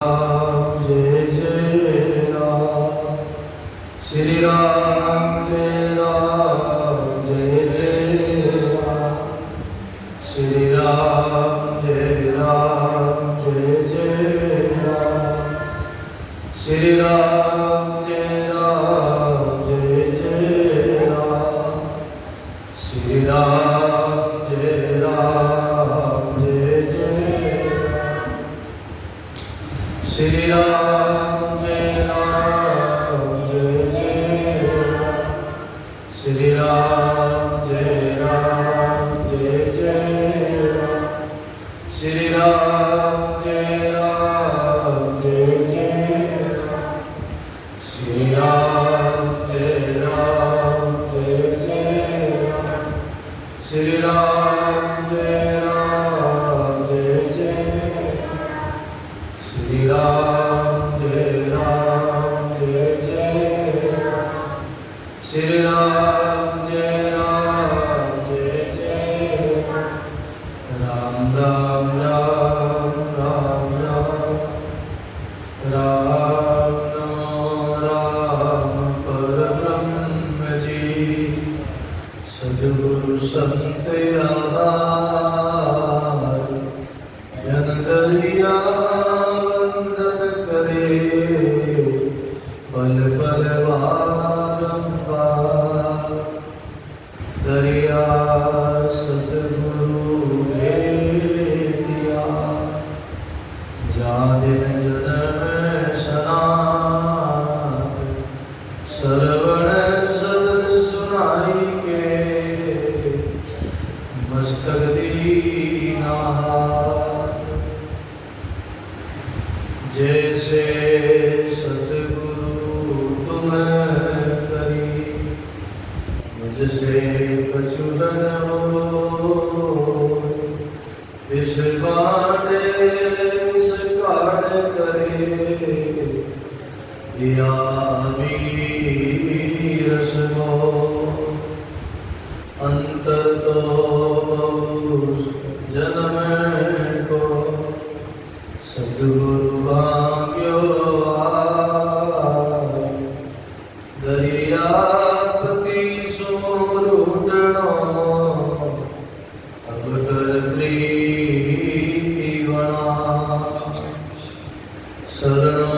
जय जय राम श्री राम जय जय राम श्री राम जय जय राम श्री राम जय जय राम श्री राम जय जय श्री राम जय जय राम श्री राम जय जय राम श्री राम जय जय राम श्री राम जय जय राम श्री राम जय जय श्री राम जय जय राम श्री राम जय जय राम राम राम राम राम राम नमो राम परब्रह्म जी सद्गुरु संत आधार जन दरिया वंदन करे पल पल बारंबार दरिया सतगुरु भेटिया जा दिन जन्म सनात श्रवण शब्द सुनाई के मस्तक दीना जैसे सतगुरु तुम करी मुझसे कछुरन हो विष बांटे विष काढ़ करे दिया रस हो अंतर तो बहु जन्म को सतगुरु भाग्यो आय दरियापति सोरूटणो अब कर प्रीति बना शरणो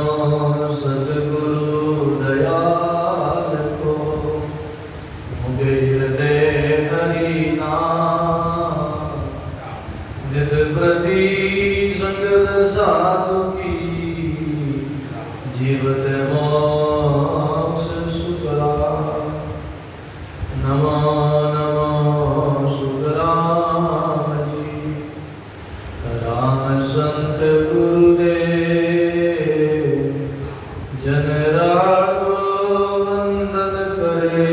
सतगुरु दयाल को मुझे हृदय हरि नाम नित प्रति संगत साधु की जीवत मोक्ष सुखरा नमो नमो सुखराम जी राम संत गुरुदेव जन रागो वंदन करे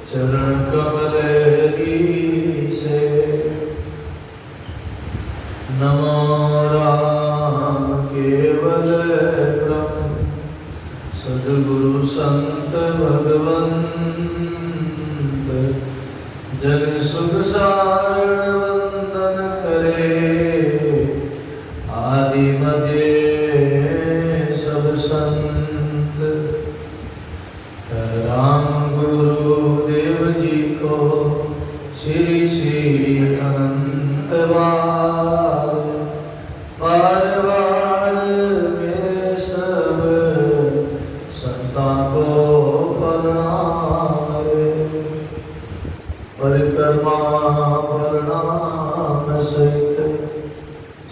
चरण कमल से नमो राम केवल ब्रह्म सद्गुरु संत भगवंत जन सुख सारण वंदन करे आदि मध्य सब संत राम गुरुदेव जी को श्री श्री अनंत बार बार बार मेरे सब संता को प्रणाम रे परिक्रमा प्रणाम सहित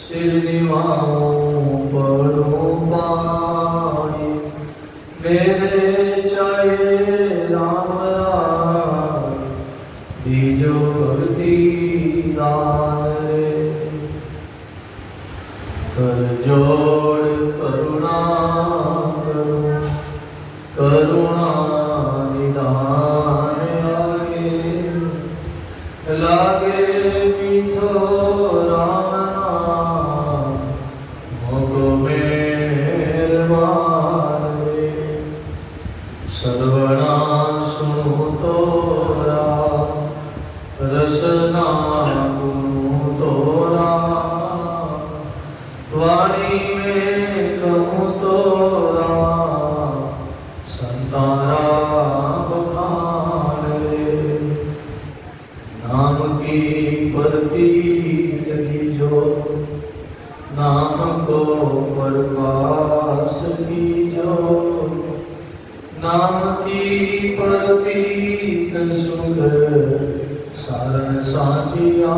सिर निवाऊं पढ़ूं पानी मेरे चाहे राम राम दीजो भक्ति दान रे कर जोड़ करुणा करूं करुणा निदान लागे मीठो राम नाम भोगो मेहरबान रे सर्वणा सुनु तोरा रसना गुनु तोरा वाणी कहूँ तो राम संतारा बखान रे। नाम की प्रतीत दीजो, नाम को प्रकाश कीजो। नाम की प्रतीत सुख सारण साचिया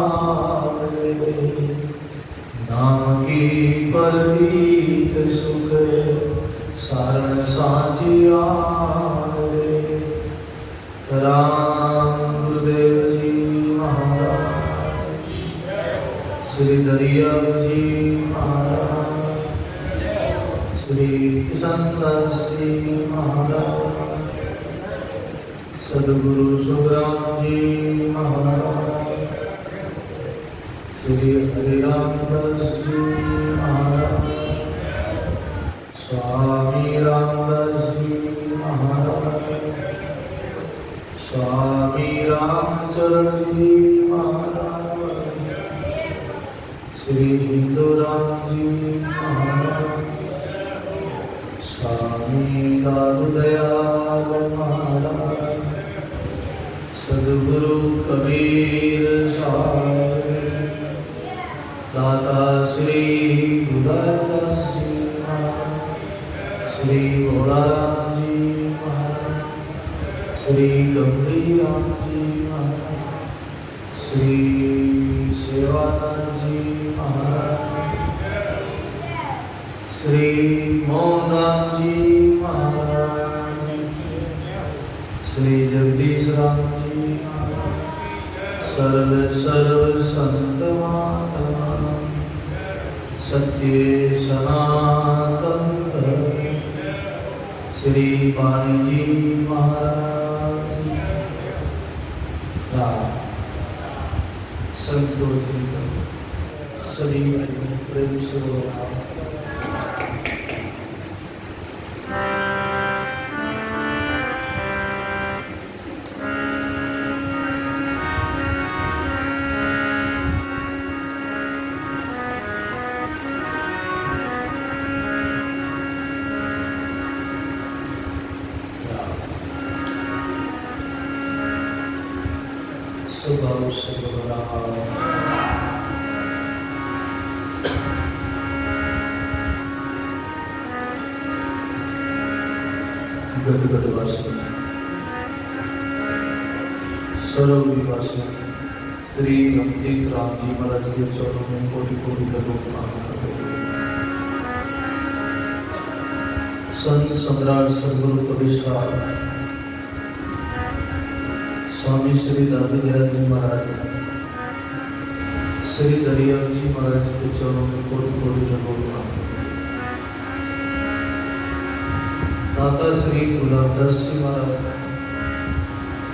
रे। नाम की प्रतीत सुख सारण साचिया रे। राम गुरुदेव जी महाराज, श्री दरिया जी महाराज, श्री किशनदास जी महाराज, सद्गुरु सुखराम जी महाराज, श्री हरिरामदास जी महाराज, स्वामी रामदास जी महाराज, स्वामी रामचरण जी महाराज, श्री हिंदूराम जी महाराज, स्वामी दादू दयाल महाराज, सद्गुरु कबीर साहब, दाता श्री गुरुदास जी महाराज, श्री भोलाराम जी महाराज, श्री गंभीर राम जी महाराज, श्री सेवानंद जी महाराज, श्री मोहन राम जी महाराज, श्री जगदीश राम जी महाराज, सर्व संत माता, सत्य सनातन धर्म, श्री वाणी जी महाराज। सभी भाई प्रेम से बोला। स्वभाव से बोला। गदगदवासी, सरौलीवासी श्री रमतीत राम जी महाराज के चरणों में कोटि कोटि का लोग प्रणाम करते हुए संत सम्राट सद्गुरु कबीर साहब, स्वामी श्री दादू दयाल जी महाराज, श्री दरिया जी महाराज के चरणों में कोटि कोटि का लोग प्रणाम करते हुए दाता श्री गुलाबदास जी महाराज,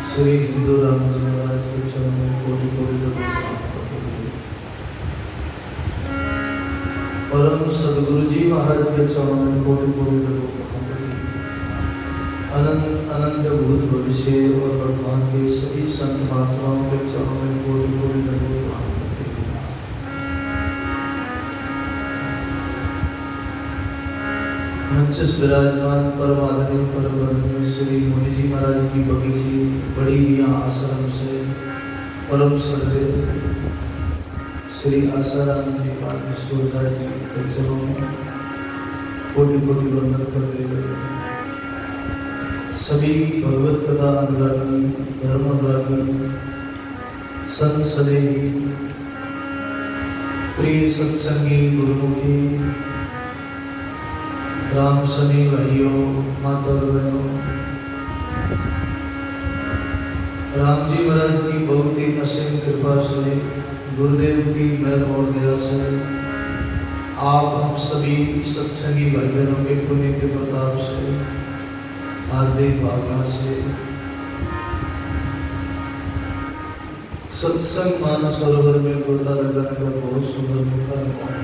श्री हिंदूराम जी महाराज के चरणों में कोटि कोटि का प्रणाम करते हुए परम सद्गुरु जी महाराज के चरणों में कोटि कोटि का प्रणाम करते हुए अनंत अनंत भूत भविष्य और वर्तमान के सभी संत महात्माओं के चरणों में कोटि कोटि का प्रणाम करते हुए मंचस विराजमान परम आदरणीय परम वंदनीय श्री मुनि जी महाराज की बगीची बड़ी मियां आश्रम से परम श्रद्धेय श्री आसाराम जी पार्थिव जी के चरणों में कोटि कोटि वंदन करते हुए सभी भगवत कथा अनुरागी, धर्म अनुरागी, संत सदैवी, प्रिय सत्संगी, गुरुमुखी, राम सनी भाइयों, माता और बहनों, राम जी महाराज की बहुत ही असीम कृपा से, गुरुदेव की मेहर और दया से आप हम सभी सत्संगी भाई बहनों के पुण्य के प्रताप से, हार्दिक भावना से सत्संग मान सरोवर में गोता लगाने का बहुत सुंदर मौका मिला है।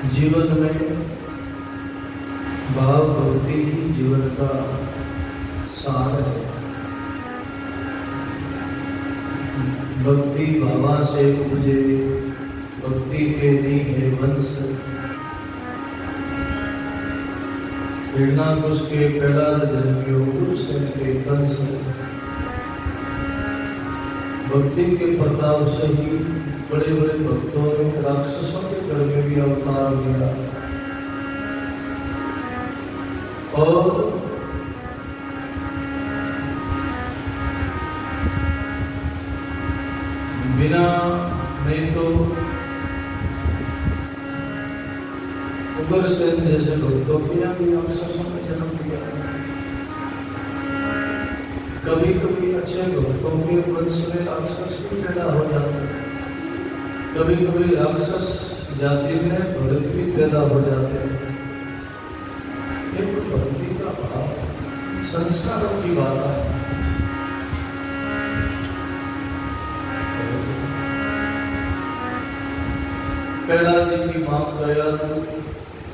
जीवन में भाव भक्ति ही जीवन का सार है। भक्ति भावा से उपजे, भक्ति के नी है वंश। हिरणाकुश के प्रहलाद जन्म्यो, गुरुसेन के कंस। भक्ति के प्रताप से ही बड़े बड़े भक्तों ने राक्षसों के घर में भी अवतार लिया और बिना नहीं तो उग्रसेन जैसे भक्तों के यहाँ भी राक्षसों ने जन्म लिया। कभी कभी अच्छे भक्तों के वंश में राक्षस भी पैदा हो जाते, कभी कभी राक्षस जाति में भगत भी पैदा हो जाते हैं। ये तो भक्ति का भाव, संस्कारों की बात है। प्रहलाद जी की मां गया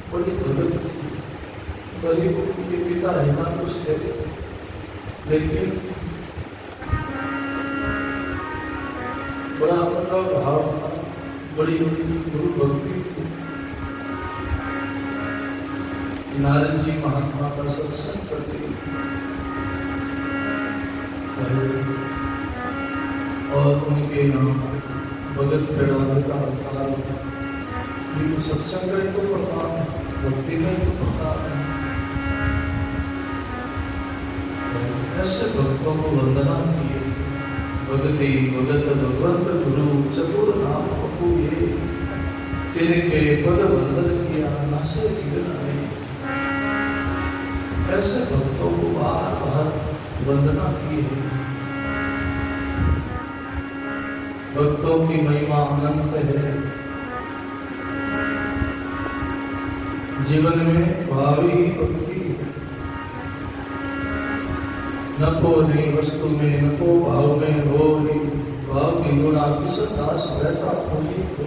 बड़ी भगत थी, गरीब उनके पिता हिरणाकुश थे, लेकिन बड़ा अपना भाव था, बड़ी उनकी गुरु भक्ति थी। नारद जी महात्मा का सत्संग करते और उनके यहाँ भगत प्रहलाद का अवतार हुआ। सत्संग का ही तो प्रताप है, भक्ति का ही तो प्रताप है। ऐसे भक्तों को वंदना किए। भगति भगत भगवंत गुरु चतुर नाम पपु ये, तिनके पद वंदन किया नासे गिरनाने। ऐसे भक्तों को बार बार वंदना की है। भक्तों की महिमा अनंत है। जीवन में भावी भक्ति है। नफो नहीं वस्तु में, नफो भाव में हो, भाव की गुणा किस दास रहता खोजी को।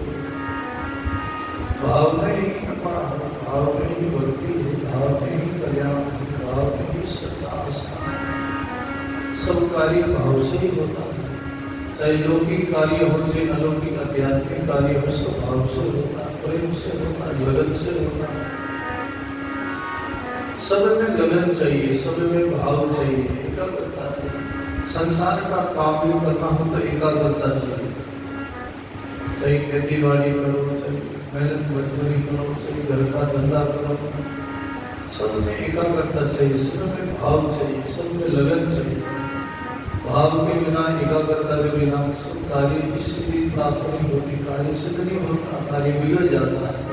भाव में ही नफा है, भाव में ही भक्ति है, भाव में ही कल्याण है, भाव में ही श्रद्धा आस्था। सब कार्य भाव से ही होता है, चाहे लौकिक कार्य हो चाहे अलौकिक आध्यात्मिक कार्य हो, सब भाव से होता है, प्रेम से होता है, लगन से होता है। सब में लगन चाहिए, सब में भाव चाहिए, एकाग्रता चाहिए। संसार का काम भी करना हो तो एकाग्रता चाहिए। चाहे खेती बाड़ी करो, चाहे मेहनत मजदूरी करो, चाहे घर का धंधा करो, सब में एकाग्रता चाहिए, सब में भाव चाहिए, सब में लगन चाहिए। भाव के बिना, एकाग्रता के बिना सब कार्य की सिद्धि प्राप्त नहीं होती, कार्य सिद्ध नहीं होता, कार्य बिगड़ जाता है।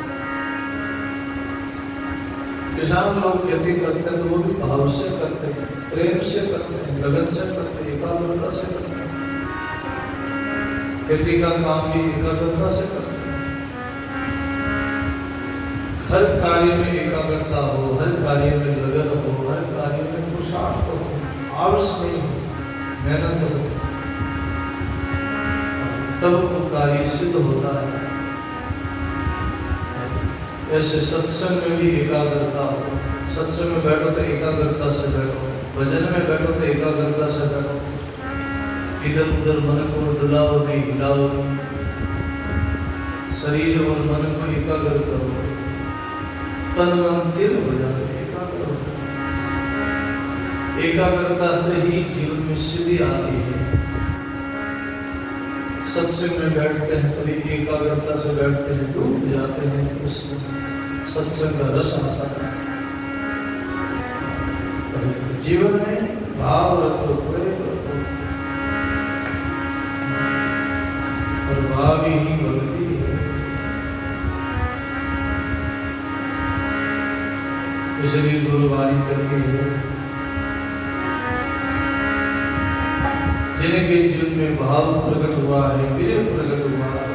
किसान लोग खेती करते हैं तो वो भी भाव से करते हैं, प्रेम से करते हैं, लगन से करते हैं, एकाग्रता से करते हैं। खेती का काम भी एकाग्रता से करते हैं। हर कार्य में एकाग्रता हो, हर कार्य में लगन हो, हर कार्य में पुरुषार्थ हो, आलस नहीं हो, मेहनत हो, तब वो कार्य सिद्ध होता है। ऐसे सत्संग में भी एकाग्रता हो। सत्संग में बैठो तो एकाग्रता से बैठो, भजन में बैठो तो एकाग्रता से बैठो। इधर उधर मन को डुलाओ नहीं, हिलाओ नहीं। शरीर और मन को एकाग्र करो, तन मन स्थिर हो जाए, एकाग्र हो। एकाग्रता से ही जीवन में सिद्धि आती है। सत्संग में बैठते हैं तभी एकाग्रता से बैठते हैं, डूब जाते हैं तो उसमें सत्संग का रस आता है। जीवन में भाव रखो, प्रेम रखो, और भाव ही भक्ति है। इसलिए गुरुवाणी कहती है, जिनके जीवन में भाव प्रकट हुआ है, वीर्य प्रकट हुआ है,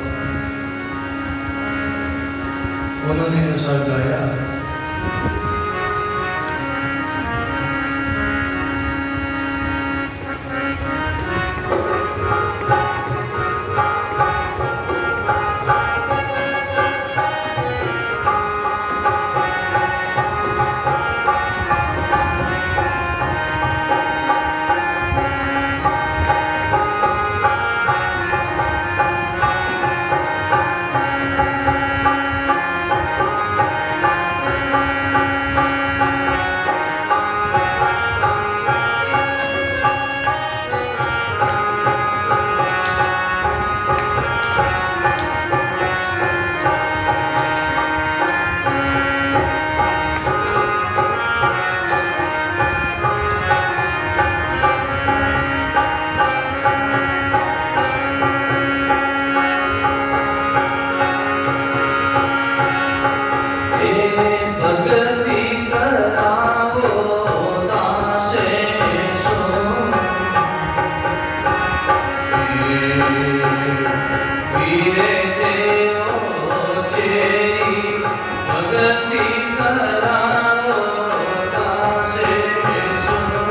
उन्होंने ऐसा गाया है। वीरे देवो चेरी भगति कराओ दासे सुनो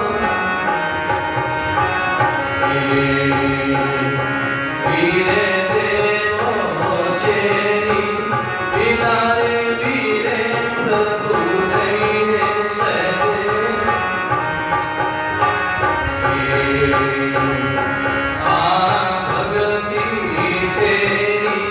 वीरे देवो चेरी बिना रे वीरे प्रभु नहीं रे सजे भगति तेरी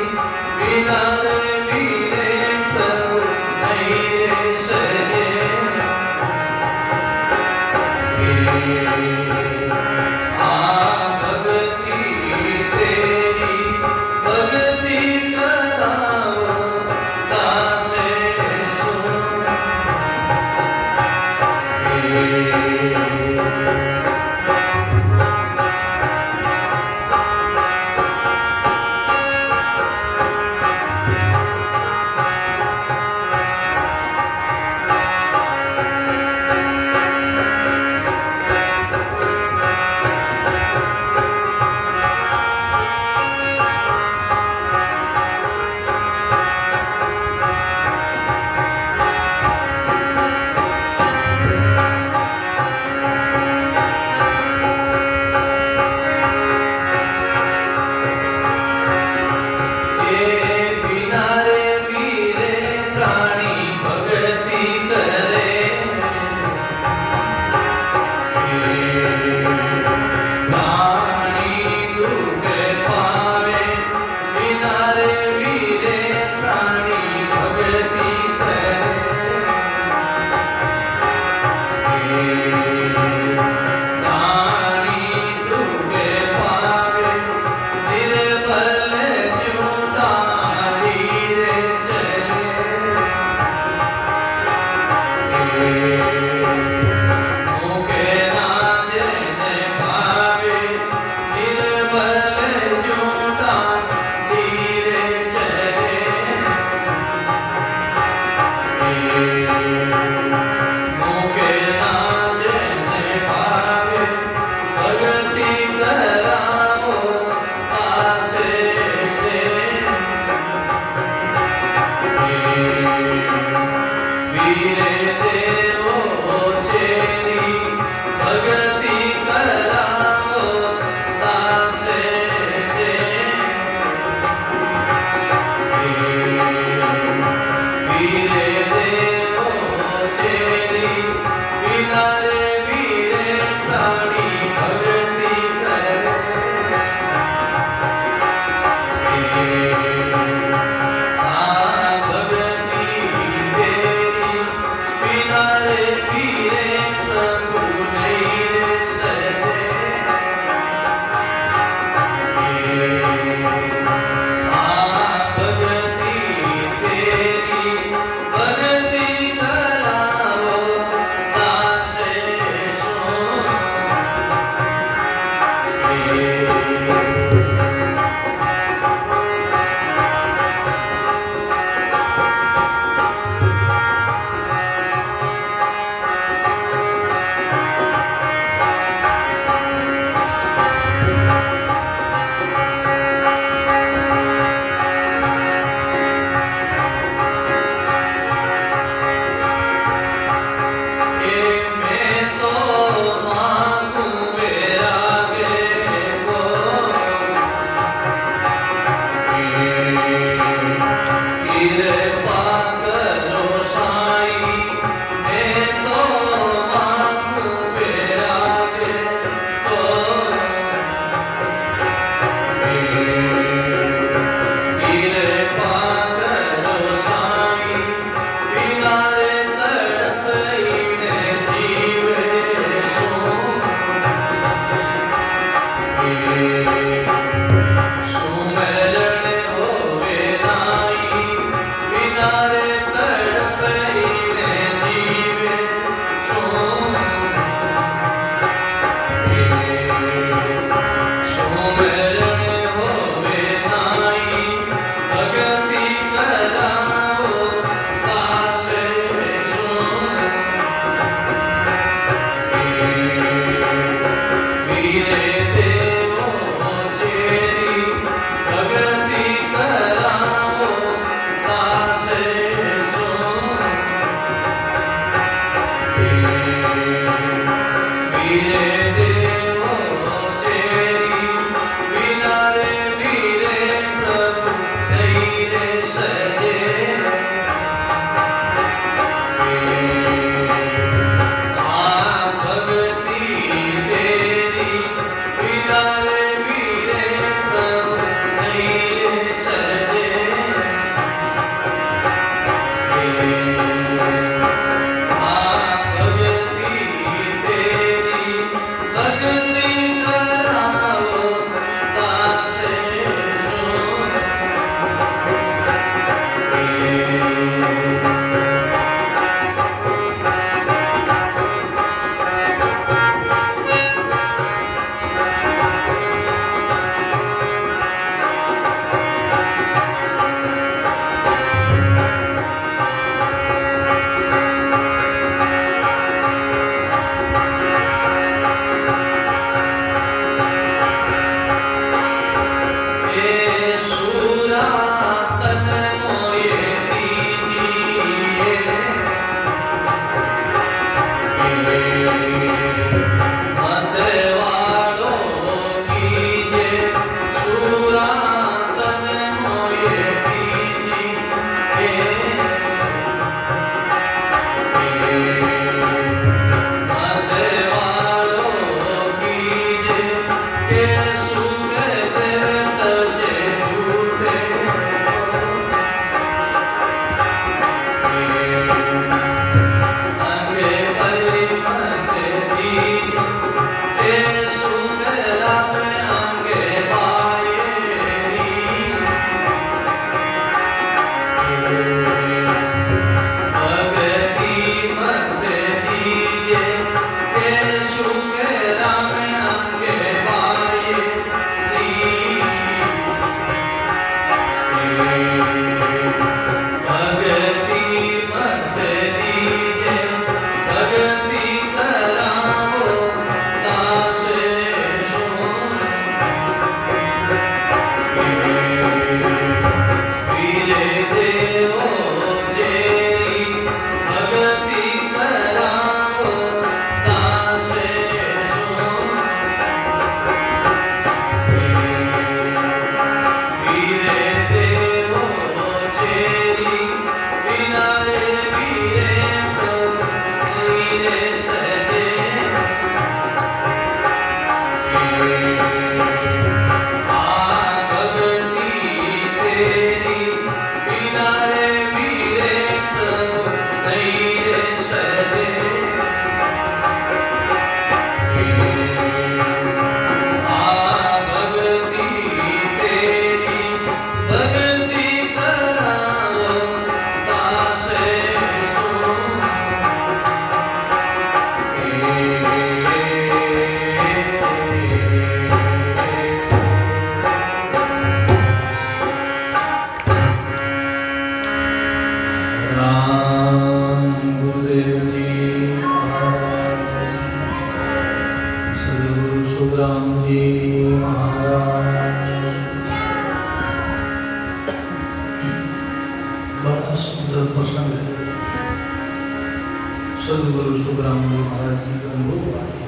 सदगुरु सुखराम जी महाराज की अनुभव वाणी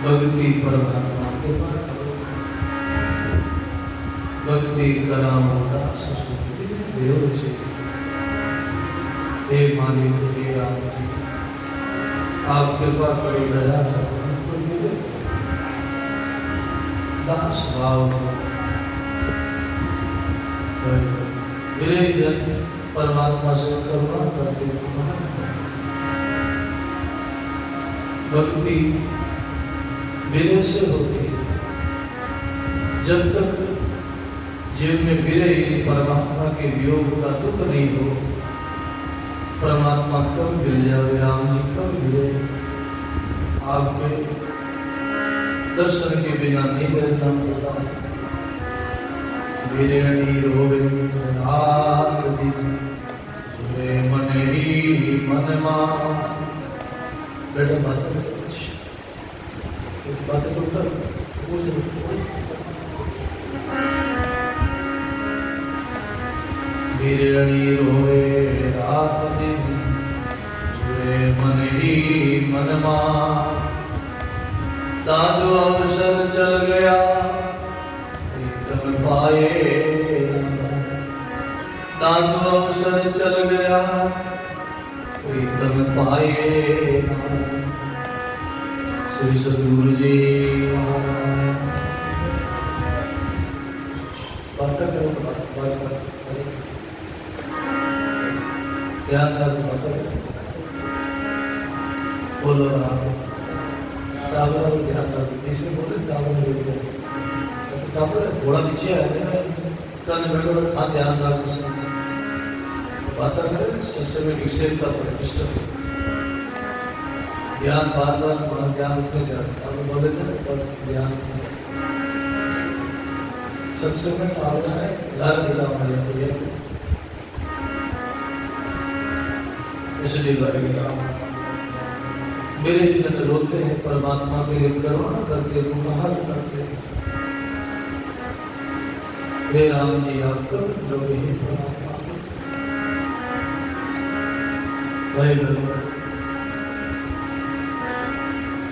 भक्ति परमात्मा के करो, भक्ति कराओ दास देव जी। हे मालिक हे राम जी, आप कृपा करो, दया करो, हमको मिले दास भाव मेरे जन परमात्मा से करुणा करते भक्ति मेरे से होती है। जब तक जीवन में विरह परमात्मा के वियोग का दुख नहीं हो, परमात्मा कब मिल जाए, राम जी कब मिले, आपके दर्शन के बिना नहीं रहना होता। विरणी रोवे रात दिन, जुरे मन ही मन मान। बेटा बात करता विरणी रोवे रात दिन, जुरे मन ही मन मान। दादू अवसर चल गया प्रीतम पाए, दादू अवसर चल गया प्रीतम पाए। श्री सदगुरु जी बात करो, ध्यान करो, बात बोलो राम टावर ध्यान करो। इसमें बोले टावर जोड़ दो, टावर घोड़ा पीछे आया करने बैठो, था ध्यान रखो, बात करें सबसे में विक्षेपता पड़े, डिस्टर्ब ध्यान बार बार हमारा ध्यान उठने जाता है, बोले थे ध्यान सत्संग में टावर है घर बिता माया तो ये इसलिए मेरे जन रोते हैं परमात्मा के लिए करुणा करते, उपहार करते हैं। हे राम जी आप कब लोगे ही परमात्मा भाई बहनों,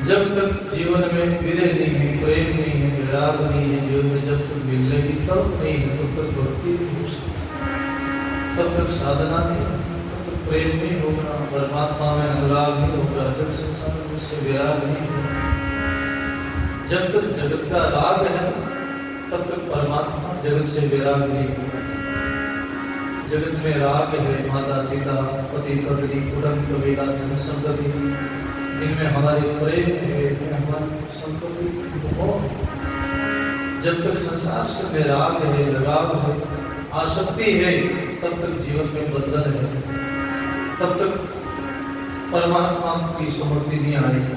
जब तक जीवन में विरह नहीं है, प्रेम नहीं है, विराग नहीं है, जीवन में जब तक मिलने की तड़प नहीं है, तब तक भक्ति नहीं हो सकती, तब तक साधना नहीं है, तब तक प्रेम नहीं होगा, परमात्मा में अनुराग नहीं होगा, जब संसार में उससे विराग नहीं होगा। जब तक जगत का राग है ना, तब तक परमात्मा जगत से विराग नहीं होगा। जगत में राग है, माता पिता पति पत्नी कुटुंब कबीला धन संपत्ति, इनमें हमारे प्रेम है, इनमें हमारी संपत्ति हो। जब तक संसार से विराग है, लगाव है, आसक्ति है, तब तक जीवन में बंधन है, तब तक परमात्मा की स्मृति नहीं आएगी।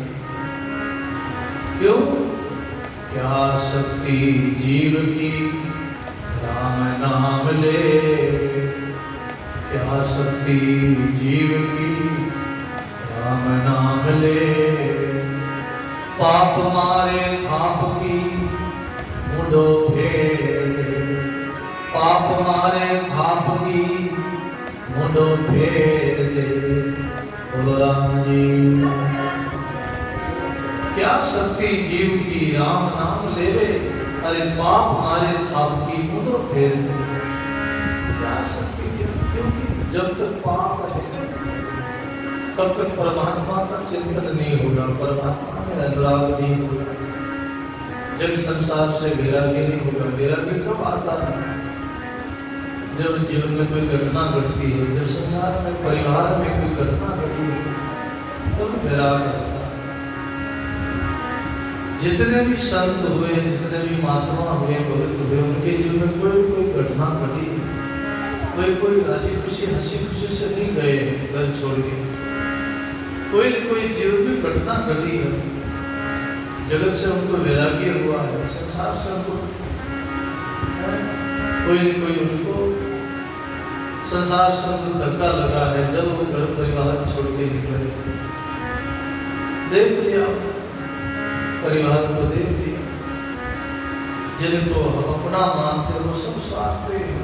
क्यों? क्या शक्ति जीव की राम नाम ले, क्या शक्ति जीव की राम नाम ले। पाप मारे थाप की मुंडो फेर दे, पाप मारे थाप की मुंडो फेर दे। बोलो राम जी। क्या शक्ति जीव की राम नाम लेवे, अरे पाप मारे थाप की मुंडो फेर दे। क्या शक्ति, क्योंकि जब तक पाप है तब तक परमात्मा का चिंतन नहीं होगा, परमात्मा में अनुराग नहीं होगा, जब संसार से वैराग्य नहीं होगा। वैराग्य कब आता है? जब जीवन में कोई घटना घटती है, जब संसार में परिवार में कोई घटना घटी है, तब वैराग्य होता है। जितने भी संत हुए, जितने भी महात्मा हुए, भगत हुए, उनके जीवन में कोई घटना घटी, कोई राजी खुशी हंसी खुशी से नहीं गए घर छोड़ के। कोई जीवन में घटना घटी है, जगत से उनको वैराग्य हुआ है, संसार से उनको कोई उनको संसार से उनको धक्का लगा है, जब वो घर परिवार छोड़ के निकले। देख लिया परिवार को, देख लिया जिनको हम अपना मानते वो सब स्वार्थी हैं।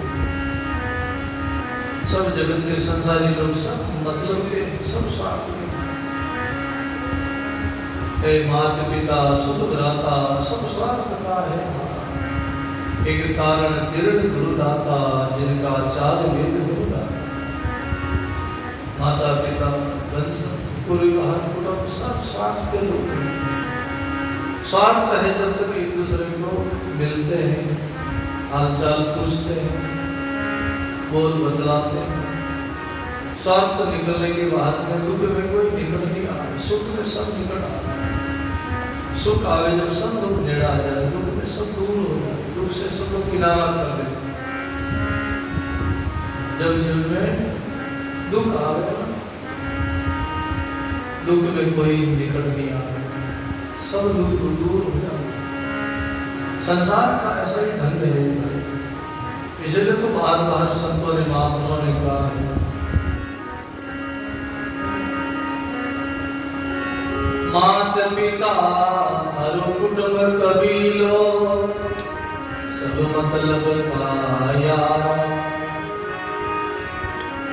सब जगत के संसारी लोग सब मतलब के, सब स्वार्थ के। हे माता पिता सुत भ्राता सब स्वार्थ का है माता। एक तारण तिरण गुरु दाता, जिनका चार वेद गुरु दाता। माता पिता वंश परिवार कुटुंब सब स्वार्थ के लोग हैं। स्वार्थ है जब तक एक दूसरे को मिलते हैं, हालचाल पूछते हैं, बोल बतलाते हैं। स्वार्थ निकलने के बाद में दुख में कोई निकट नहीं आए, सुख में सब निकट आए। सुख आवे जब सब लोग नेड़े आ जाए, दुख में सब दूर हो जाए, दुख से सब लोग किनारा कर दे। जब जीवन में दुख आवे ना, दुख में कोई निकट नहीं आवे, सब लोग दूर दूर हो जाते। संसार का ऐसा ही ढंग है। इसलिए तो बार बार संतों ने, महापुरुषों ने कहा है, मात पिता थारो कुटुंब कबीलो, सब मतलब का यारो।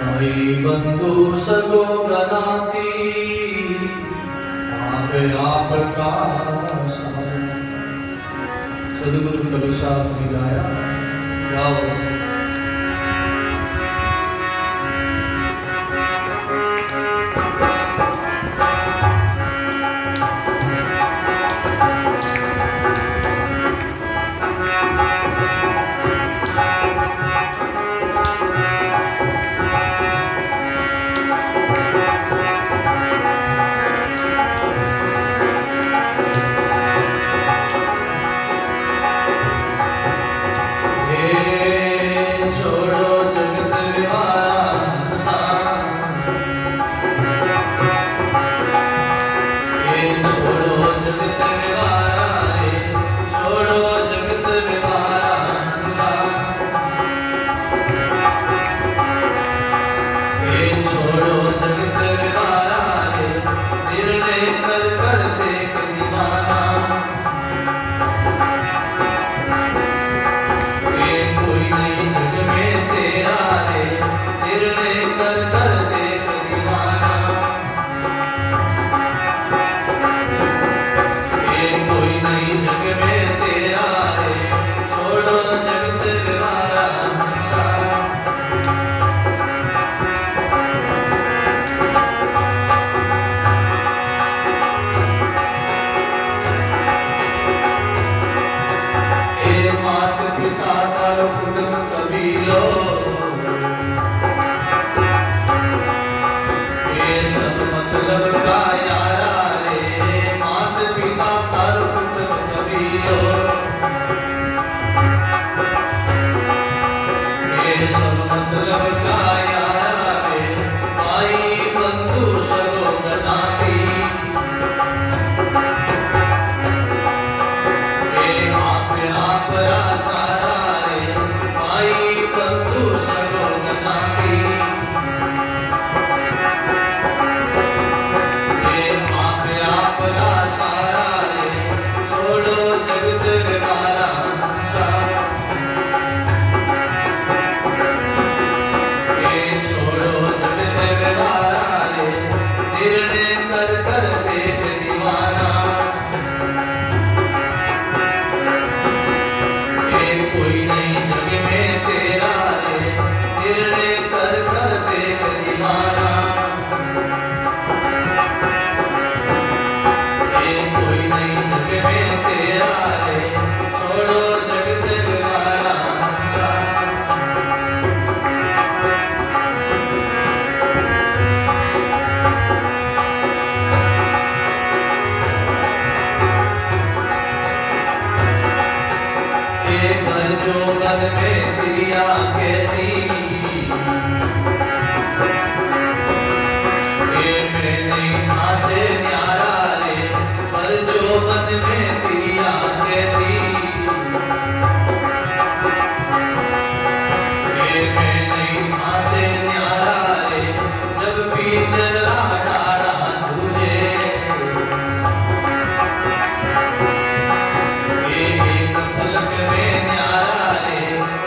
भाई बंधु सगो गनाती, आप का सहारा। सदगुरु कबीर साहब ने गाया, गाओ।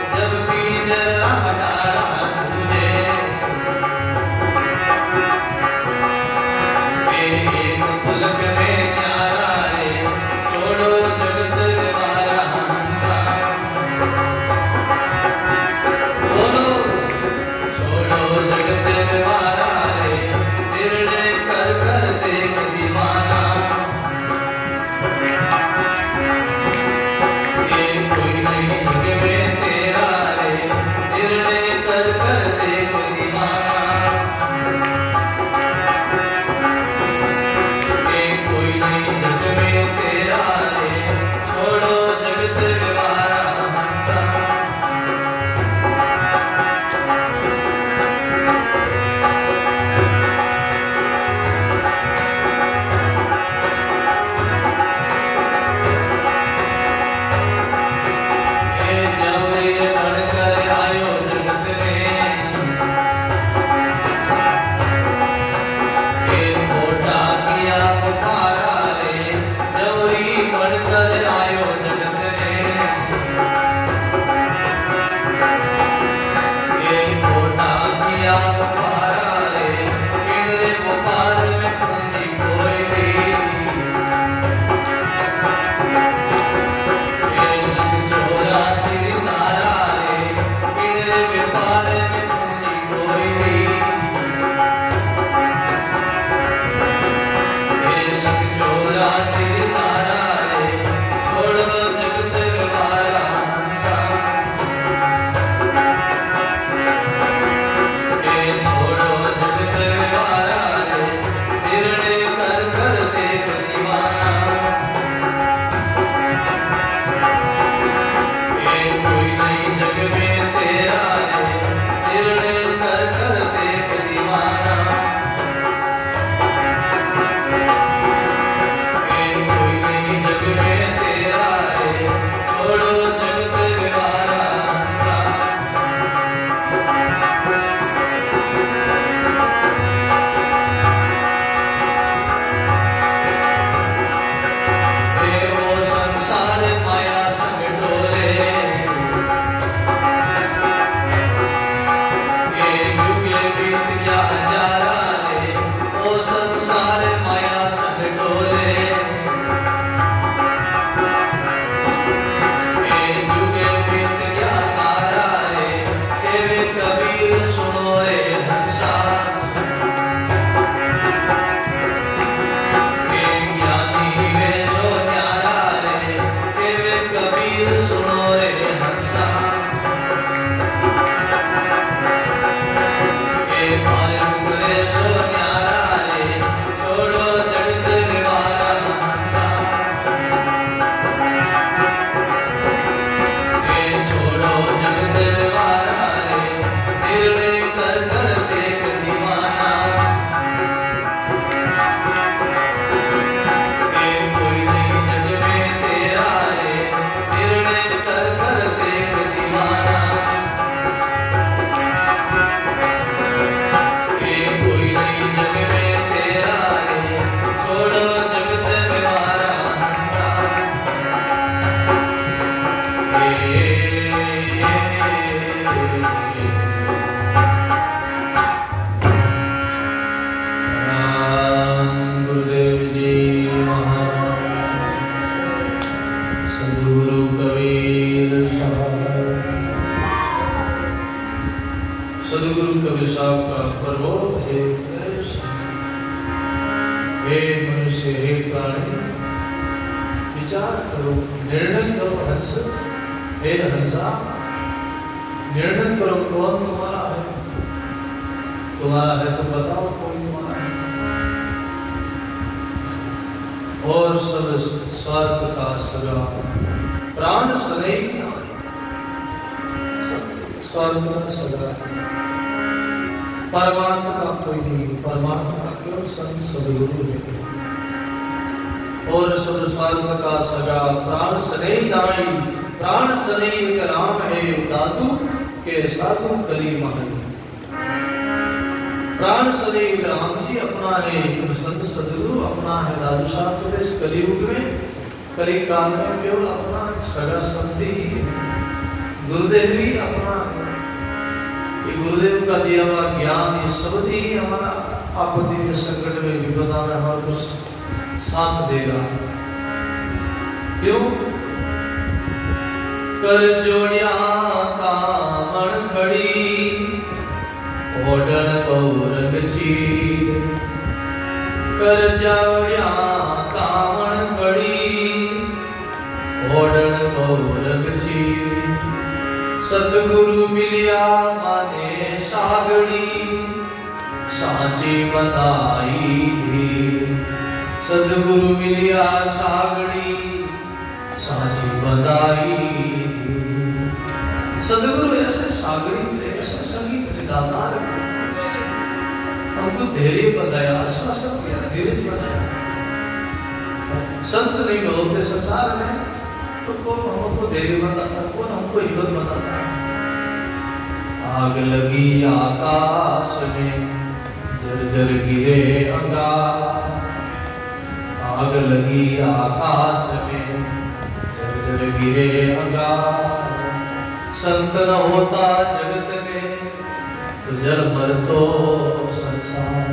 जब भी जरा सदगुरु कबीर साहब का प्रबोध है उपदेश है। हे मनुष्य, हे प्राणी, विचार करो, निर्णय करो। हंस, हे हंसा, निर्णय करो कौन तुम्हारा है। तुम्हारा है तो बताओ कोई तुम्हारा है। और सब स्वार्थ का सगा प्राण सने ना, स्वार्थ का सगा, परमार्थ का कोई नहीं। परमार्थ का केवल संत सदगुरु है। और सब स्वार्थ का सगा प्राण सने नाई, प्राण सने एक राम है दादू के साधु करी माही। प्राण सने एक राम जी अपना है, संत सदगुरु अपना है। दादू साहब को इस कलियुग में, कली काल में केवल अपना सगा संत ही, गुरुदेव ही अपना है। ये गुरुदेव का दिया हुआ ज्ञान, ये शब्द ही हमारा आपत्ति में, संकट में, विपदा में हमारे को साथ देगा। क्यों? कर जोड़िया कामण खड़ी, ओढ़न बहुरंग चीर। कर जोड़िया कामण खड़ी, सतगुरु मिलिया माने सागड़ी सांची बनाई दी। सतगुरु मिलिया सागड़ी सांची बनाई दी। सतगुरु ऐसे सागड़ी मिले, ऐसे संगी मिले, दातार हमको धैर्य बताया, आश्वासन किया, धीरज बताया। संत नहीं बोलते संसार में तो कौन हमको धैर्य बताता, कौन हमको हिम्मत बताता। आग लगी आकाश में जर्जर गिरे अंगार। आग लगी आकाश में जर्जर गिरे अंगार। संत न होता जगत में तो जल मर तो संसार।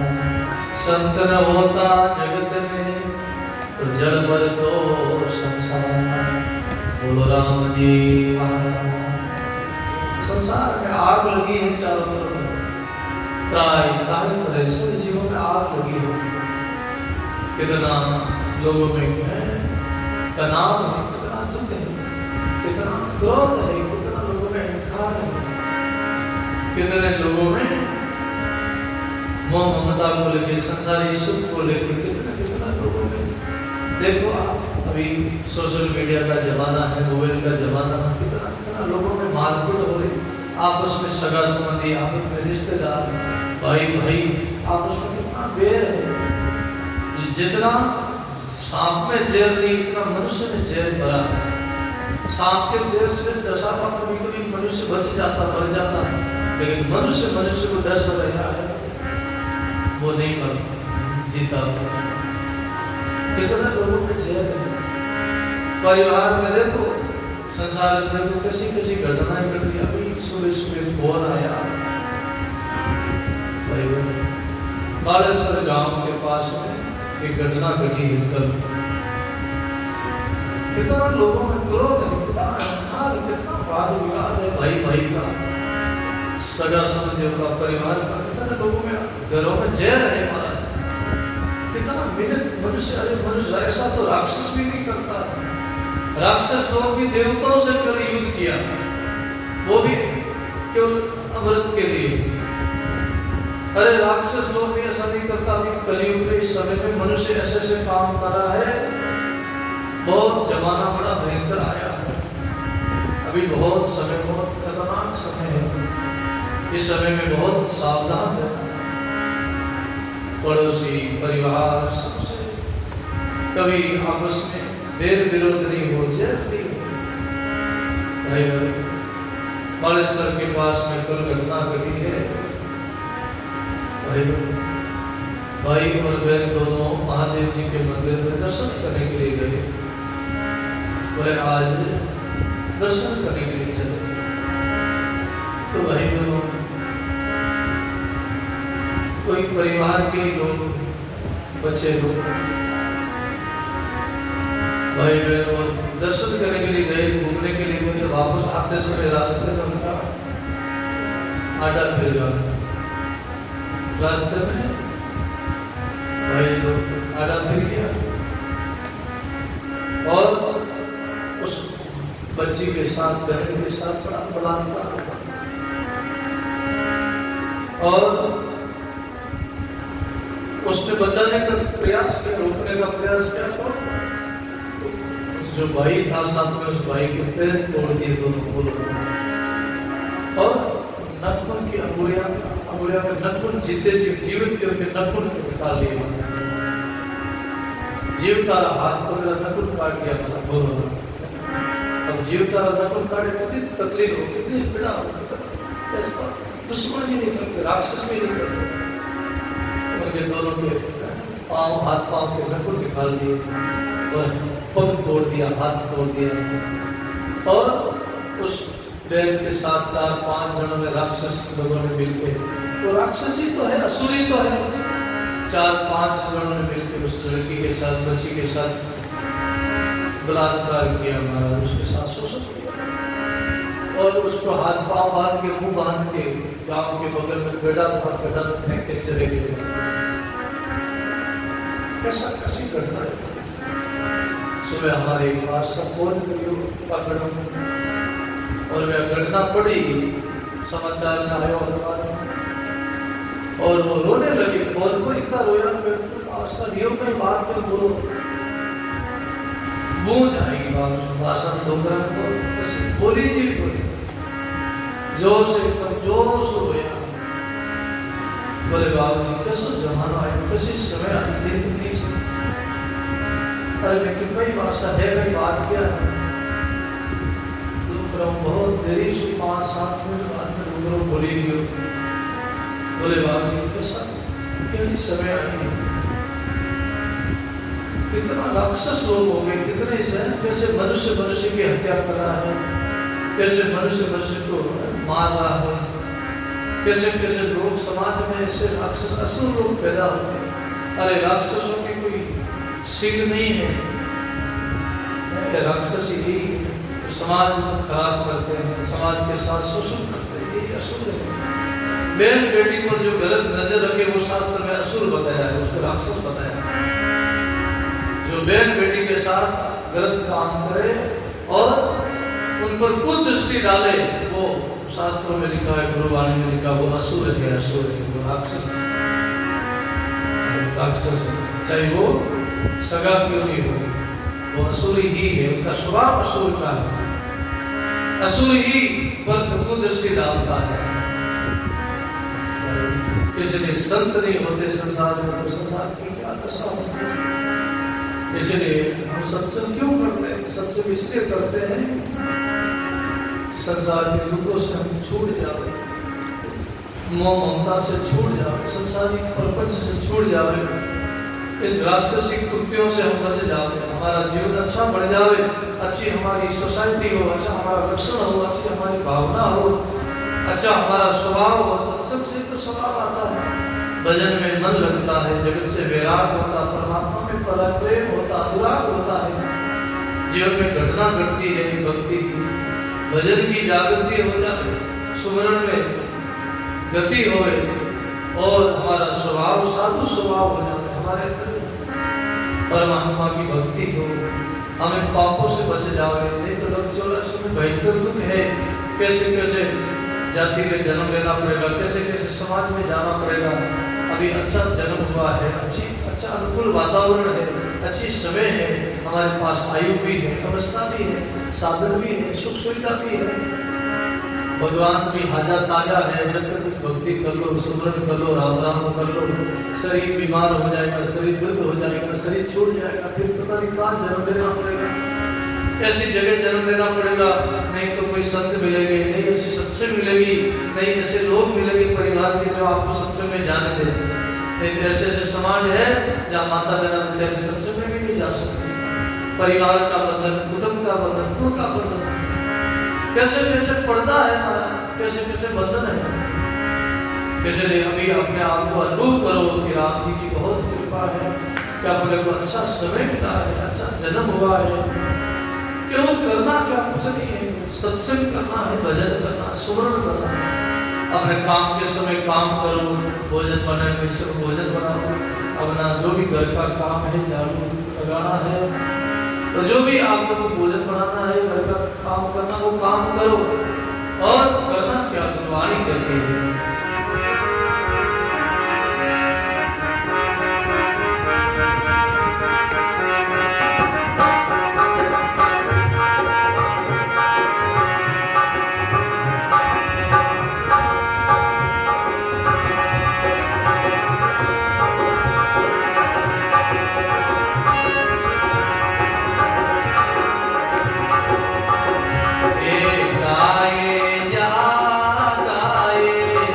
संत न होता जगत में तो जल मर तो संसार। बोलो राम जी महाराज। संसार में आग लगी है चारों तरफ, त्राही त्राही करे सभी जीवों में आग लगी है। कितना लोगों में क्या है, तनाव है, कितना दुख है, कितना क्रोध है, कितना लोगों में अहंकार है, कितने लोगों में मोह ममता को लेकर, संसारी सुख को लेकर, कितना कितना लोगों में। देखो आप अभी सोशल मीडिया का जमाना है, मोबाइल का जमाना है, कितना कितना लोगों में मारपीट हो रही, आपस में सगा संबंधी, आपस में रिश्तेदार, भाई भाई आपस में कितना बैर है। जितना सांप में जहर नहीं, इतना मनुष्य में जहर भरा है। सांप के जहर से डसा हुआ कभी कभी मनुष्य बच जाता, मर जाता, लेकिन मनुष्य को डस रहा है, वो नहीं मर जीता। कितने लोगों में जहर है। परिवार में देखो, संसार में देखो, कैसी कैसी घटनाएं घट रही। अभी सुबह सुबह फोन आया, भाई बालेश्वर गांव के पास में एक घटना घटी है कल। कितना लोगों में क्रोध है, कितना अहंकार, कितना वाद विवाद है भाई भाई का, सगा संबंधियों का, परिवार का। कितने लोगों में घरों में जहर है हमारा। कितना मिनट मनुष्य, अरे मनुष्य ऐसा तो राक्षस भी नहीं करता। राक्षस लोग भी देवताओं से कभी युद्ध किया, वो भी केवल अमृत के लिए। अरे राक्षस लोग भी ऐसा नहीं करता। अभी कलयुग में इस समय में मनुष्य ऐसे ऐसे काम कर रहा है, बहुत जमाना बड़ा भयंकर आया है। अभी बहुत समय, बहुत खतरनाक समय है। इस समय में बहुत सावधान रहना। पड़ोसी, परिवार, सबसे कभी आपस में देर विरोध नहीं हो, जहर नहीं हो। भाई बालेश्वर के पास में कल घटना घटी है। भाई और बहन दोनों महादेव जी के मंदिर में दर्शन करने के लिए गए। बोले आज दर्शन करने के लिए चले। तो भाई बहनों, कोई परिवार के लोग, बच्चे लोग, भाई बहन दर्शन करने के लिए गए, घूमने के लिए गए। तो वापस आते समय रास्ते में उनका आडा फिर गया। रास्ते में भाई लोग आडा फिर गया और उस बच्ची के साथ, बहन के साथ बड़ा बलात्कार हुआ। और उसने बचाने का प्रयास किया, रोकने का प्रयास किया, तो जो भाई था साथ में, उस भाई के पैर तोड़ दिए दोनों बोल। और नखून की अंगुलियां में नखून जीवित के उनके नखून निकाल लिए। जीवतारा हाथ पकड़ा, नखून काट दिया मेरा बोल। अब जीवतारा नखून काटे, कितनी तकलीफ हो, कितनी पीड़ा हो। ऐसी बात दुश्मन भी नहीं करते, राक्षस भी नहीं करते। उनके दोनों के पाँव, हाथ पाँव के नखून निकाल दिए और पग तोड़ दिया, हाथ तोड़ दिया। और उस बहन के साथ 4-5 जनों ने, राक्षस लोगों ने मिलकर, वो राक्षस ही तो है, असुर ही तो है। 4-5 जनों ने मिलकर उस लड़की के साथ, बच्ची के साथ बलात्कार किया, हमारा उसके साथ शोषण किया। और उसको हाथ पाँव बांध के, मुंह बांध के, गांव के बगल में गड्ढा था, गड्ढा में फेंक के चले गए। कैसा कैसी घटना है। सुबह हमारे एक बार सब फोन करियो पकड़ो और वह घटना पड़ी, समाचार में आया और वो रोने लगे। फोन पर इतना रोया, रियो कई बात में बोलो गूंज आएगी भाषा डोंगरा को बोली जी बोली, जोर से एकदम जोर से रोया। बोले बाबू जी कैसा जमाना आया, कैसे समय आई, देख नहीं सकते। अरे लेकिन कई भाषा है, कई बात क्या है। बहुत देरी से 5-7 मिनट बाद में डूंगरों बोली जी। बोले बाबू जी कैसा कैसी समय आई, कितना राक्षस लोग हो गए, कितने से कैसे मनुष्य मनुष्य की हत्या कर रहा है, कैसे मनुष्य मनुष्य को मार रहा है, कैसे कैसे लोग समाज में ऐसे राक्षस असुर लोग पैदा हो गए। अरे राक्षसों की कोई सीख नहीं है, राक्षस ही तो समाज को खराब करते हैं, समाज के साथ शोषण करते हैं, ये असुर है। बहन बेटी पर जो गलत नजर रखे वो शास्त्र में असुर बताया है, उसको राक्षस बताया है। जो बहन बेटी के साथ गलत काम करे और उन पर कुदृष्टि डाले, वो शास्त्रों में लिखा है, गुरुवाणी में लिखा, वो असुर है, असुर है, वो राक्षस है, राक्षस है। चाहे वो सगा क्यों नहीं हो, वो असुर ही है, उनका स्वभाव असुर का है, असुर ही पर कुदृष्टि डालता है। इसलिए संत नहीं होते संसार में तो संसार की क्या दशा होती है। इसलिए हम सत्संग क्यों करते हैं? सत्संग इसलिए करते हैं संसार के दुखों से हम छूट जाए, मोह ममता से छूट जाए, संसारिक प्रपंच से छूट जाए, इन राक्षसिक कृत्यों से हम बच जाए, हमारा जीवन अच्छा बढ़ जाए, अच्छी हमारी सोसाइटी हो, अच्छा हमारा रक्षण हो, अच्छी हमारी भावना हो, अच्छा हमारा स्वभाव हो। सत्संग से तो स्वभाव आता है, भजन में मन लगता है, जगत से वैराग होता, परमात्मा में प्रेम होता, अनुराग होता है, जीवन में घटना घटती है भक्ति की, भजन की जागृति हो जाए, सुमरण में गति होए और हमारा स्वभाव साधु स्वभाव हो जाए, हमारे अंदर परमात्मा की भक्ति हो, हमें पापों से बच जाए। नहीं तो लोग 84 में भयंकर दुख है, कैसे कैसे जाति में जन्म लेना पड़ेगा, कैसे कैसे समाज में जाना पड़ेगा। अभी अच्छा जन्म हुआ है, अच्छा अनुकूल वातावरण है, अच्छी समय है, हमारे पास आयु भी है, अवस्था भी है, साधन भी है, सुख सुविधा भी है, भगवान भी हाजा ताजा है। जब तक कुछ भक्ति कर लो, सुमरन कर लो, राम राम कर लो, शरीर बीमार हो जाएगा, शरीर वृद्ध हो जाएगा, शरीर छूट जाएगा, फिर पता नहीं कहाँ जन्म लेना पड़ेगा, ऐसी जगह जन्म लेना पड़ेगा। नहीं तो कोई संत मिलेंगे, नहीं ऐसी सत्संग मिलेगी, नहीं ऐसे लोग मिलेंगे परिवार के जो आपको सत्संग में जाने दें। नहीं तो ऐसे ऐसे समाज है जहाँ माता बहना बेचारी सत्संग में भी नहीं जा सकती। परिवार का बंधन, कुटुंब का बंधन, कुल का बंधन, कैसे कैसे पर्दा है हमारा, कैसे कैसे बंधन है। इसलिए अभी अपने आप को अनुभव करो कि राम जी की बहुत कृपा है कि अपने को अच्छा समय मिला है, अच्छा जन्म हुआ है। केवल करना क्या, कुछ नहीं है, सत्संग करना है, भजन करना, सुमरण करना है। अपने काम के समय काम करो, भोजन बनाए मिक्सर भोजन बनाओ, अपना जो भी घर का काम है झाड़ू लगाना है, और जो भी आप लोगों को भोजन बनाना है, घर का काम करना, वो काम करो। और करना क्या, गुरुवाणी कहती है, गाए जा गाए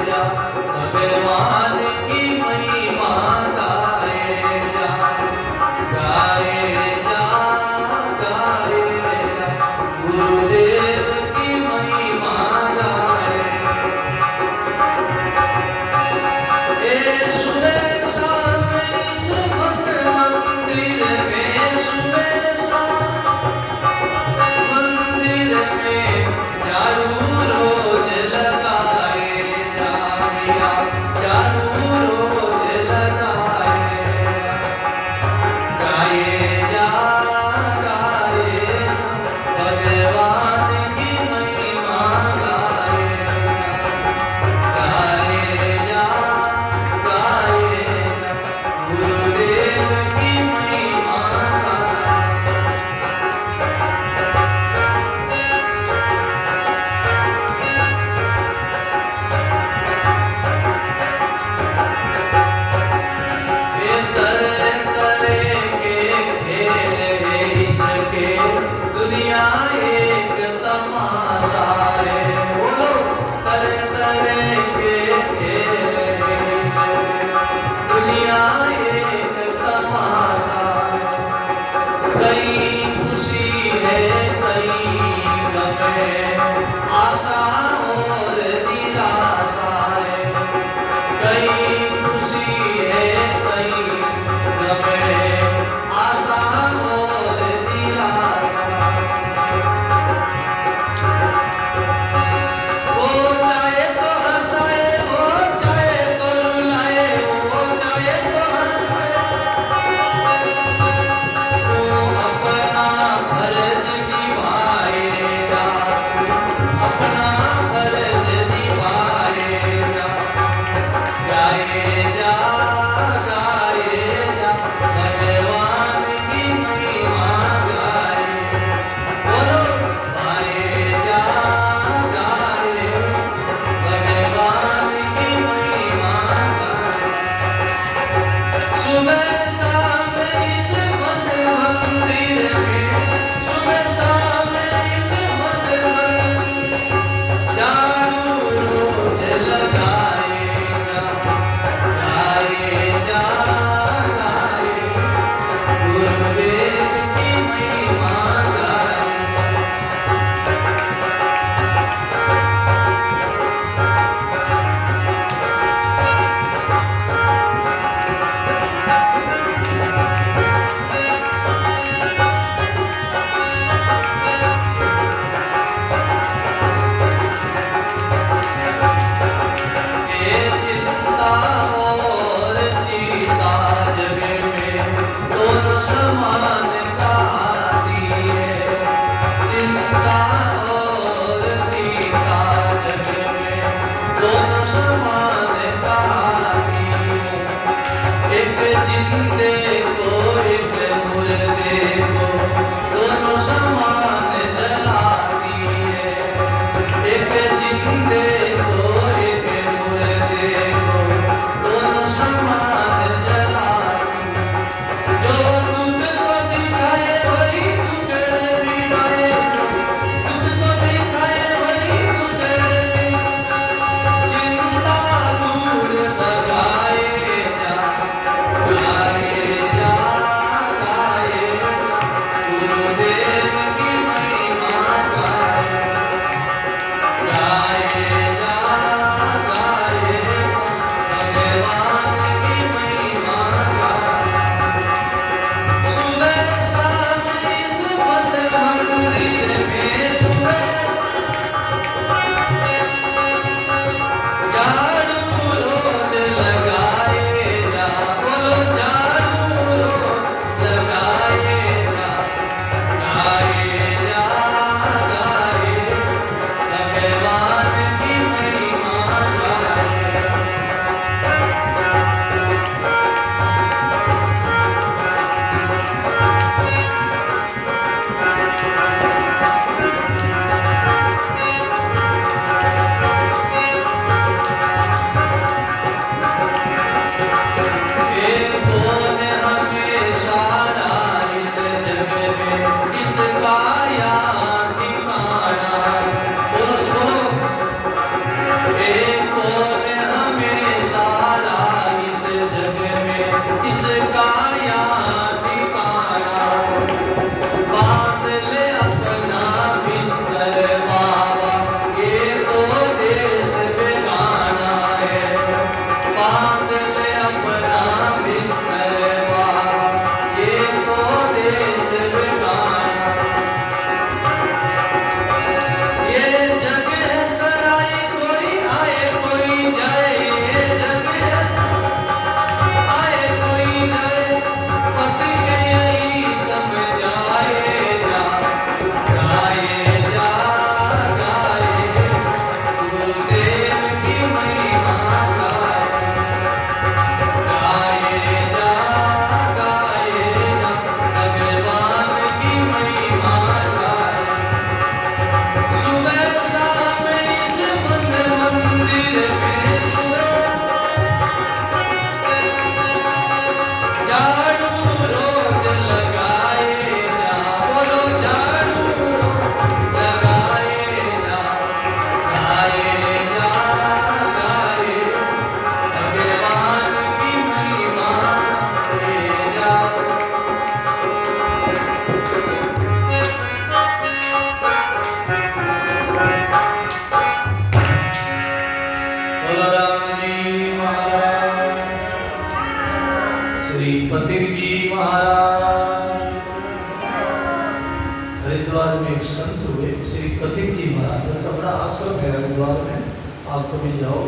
हरिद्वार में एक संत हुए श्री पथिक जी महाराज, उनका बड़ा आश्रम है हरिद्वार में, आप कभी जाओ।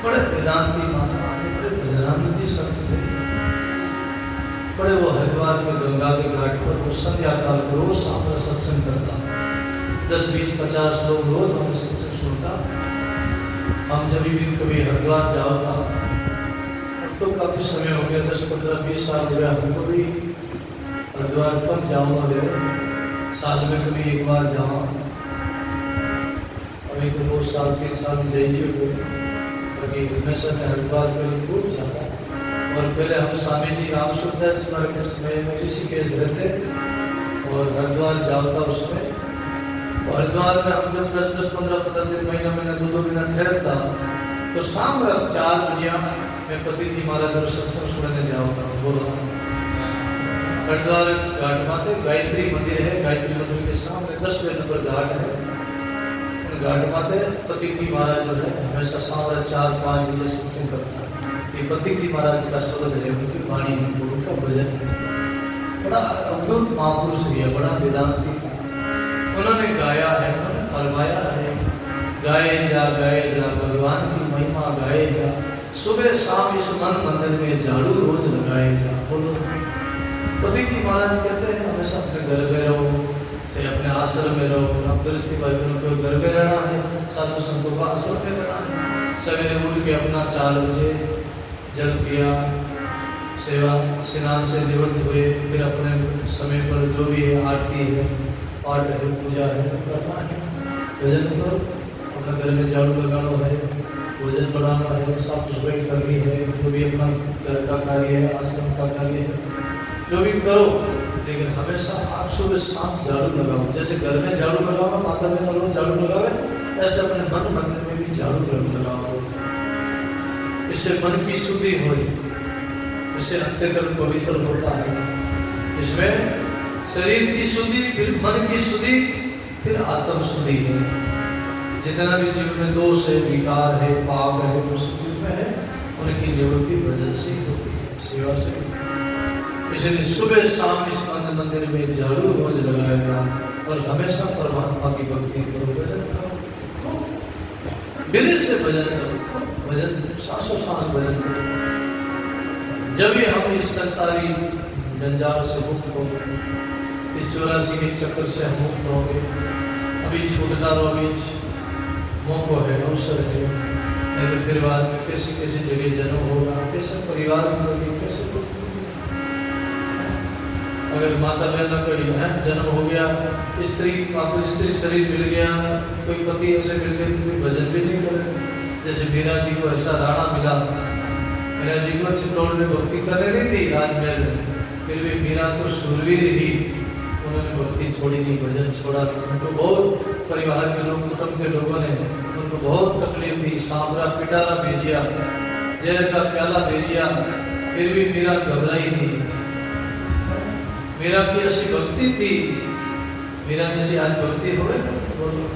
बड़े वेदांती महात्मा थे, बड़े भजनानंदी संत थे। बड़े वो हरिद्वार के गंगा के घाट पर वो संध्या काल को रोज शाम का सत्संग करता, 10, 20, 50 लोग रोज वहाँ सत्संग सुनता। हम जब भी कभी हरिद्वार जाओ था, अब तो काफी समय हो गया, 10, 15, 20 साल हो गया हमको भी हरिद्वार कम जाऊँगा, साल में कभी एक बार जाऊँ। अभी तो 2 साल 3 साल में जाइए हो, बाकी हमेशा मैं हरिद्वार में खूब जाता। और पहले हम स्वामी जी राम सुखदास स्मारक के समय में ऋषिकेश रहते और हरिद्वार जाता था उसमें। तो हरिद्वार में हम जब 10-10, 15-15 दिन, महीना 2-2 महीना ठहरता, तो शाम का 4 बजे मैं पथिक जी महाराज और सत्संग सुनने जाता। बोलो हरिद्वार घाट माते गायत्री मंदिर है, गायत्री मंदिर के सामने 10वें नंबर घाट है। घाट माते पथिक जी महाराज जो है हमेशा शाम 4-5 बजे सत्संग करता है। ये पथिक जी महाराज का शब्द है, उनकी वाणी है, उनका भजन है। बड़ा अद्भुत महापुरुष है, बड़ा वेदांती था। उन्होंने गाया है, उन्होंने फरमाया है, गाए जा भगवान की महिमा गाए जा, सुबह शाम इस मन मंदिर में झाड़ू रोज लगाए जा। बोलो पथिक जी महाराज कहते हैं हमेशा अपने घर में रहो, चाहे अपने आश्रम में रहो। आप गृहस्थी भाई बहनों को घर में रहना है, साधु संतों का आश्रम में रहना है। सवेरे उठ के अपना 4 बजे जल पिया, सेवा स्नान से निवृत्त हुए, फिर अपने समय पर जो भी है आरती है, पाठ है, पूजा है, करना है। भजन करो, अपना घर में झाड़ू लगाना है, भोजन बनाना है, साफ सफाई करनी है, जो भी अपना घर का कार्य है, आश्रम का कार्य है, जो भी करो। लेकिन हमेशा आप सुबह शाम झाड़ू लगाओ। जैसे घर में झाड़ू लगाओ, माता में लोग झाड़ू लगावे, ऐसे अपने मन मंदिर में भी झाड़ू लगाओ। इससे मन की शुद्धि हो, इससे अंतःकरण पवित्र होता है। इसमें शरीर की शुद्धि, फिर मन की शुद्धि, फिर आत्म शुद्धि है। जितना भी जीवन में दोष है, विकार है, पाप है, वो सब जीवन में है, उनकी निवृत्ति भजन से ही होती है, सेवा से होती है। इसलिए सुबह शाम इस मंदिर में झाड़ू रोज लगाया गया और हमेशा परमात्मा की भक्ति करो, भजन करो, खूब दिल से भजन करो, खूब भजन, सांसों सांस भजन करो। जब भी हम इस संसारी जंजाल से मुक्त हो गए, इस 84 के चक्कर से हम मुक्त हो गए, अभी छूटना रो, अभी मौका है, अवसर है, नहीं तो फिर बाद में कैसी जगह जन्म होगा, कैसे परिवार मिलोगे, कैसे अगर माता बहन कोई है जन्म हो गया, स्त्री वापस स्त्री शरीर मिल गया, कोई पति ऐसे मिल गए तो कोई भजन भी नहीं करेगा। जैसे मीरा जी को ऐसा राणा मिला, मीरा जी को चित्तौड़ में भक्ति करने नहीं दी राजमहल में, फिर भी मीरा तो शूरवीर ही, उन्होंने भक्ति छोड़ी नहीं, भजन छोड़ा नहीं। उनको बहुत परिवार के लोग, कुटुंब के लोगों ने उनको बहुत तकलीफ दी, सांवरा पिटारा भेजिया, जहर का प्याला भेजिया, फिर भी मीरा घबराई नहीं। मीरा की ऐसी भक्ति थी, मीरा जैसी आज भक्ति हो गई,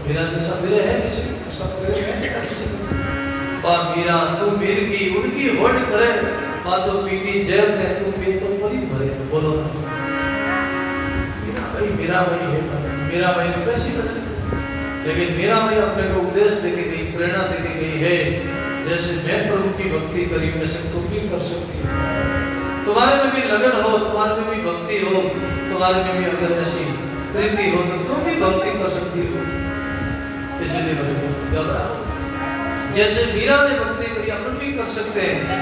मीरा जैसा मेरे है किसी, ऐसा मेरे है किसी को। मीरा तू मीर की उनकी होड़ करे, बातों पी की जैब ने तू पी तो परी भरे। बोलो मीरा भाई है, मीरा भाई ने कैसी भजन, लेकिन मीरा भाई अपने को उपदेश देके गई, प्रेरणा देके गई है, जैसे मैं प्रभु की भक्ति करी वैसे तुम भी कर सकती हो। तुम्हारे में भी लगन हो, तुम्हारे में भी भक्ति हो, तुम्हारे में भी अगर ऐसी प्रीति हो तो तुम भी भक्ति कर सकती हो। इसलिए घबराओ, जैसे मीरा ने भक्ति करी अपन भी कर सकते हैं,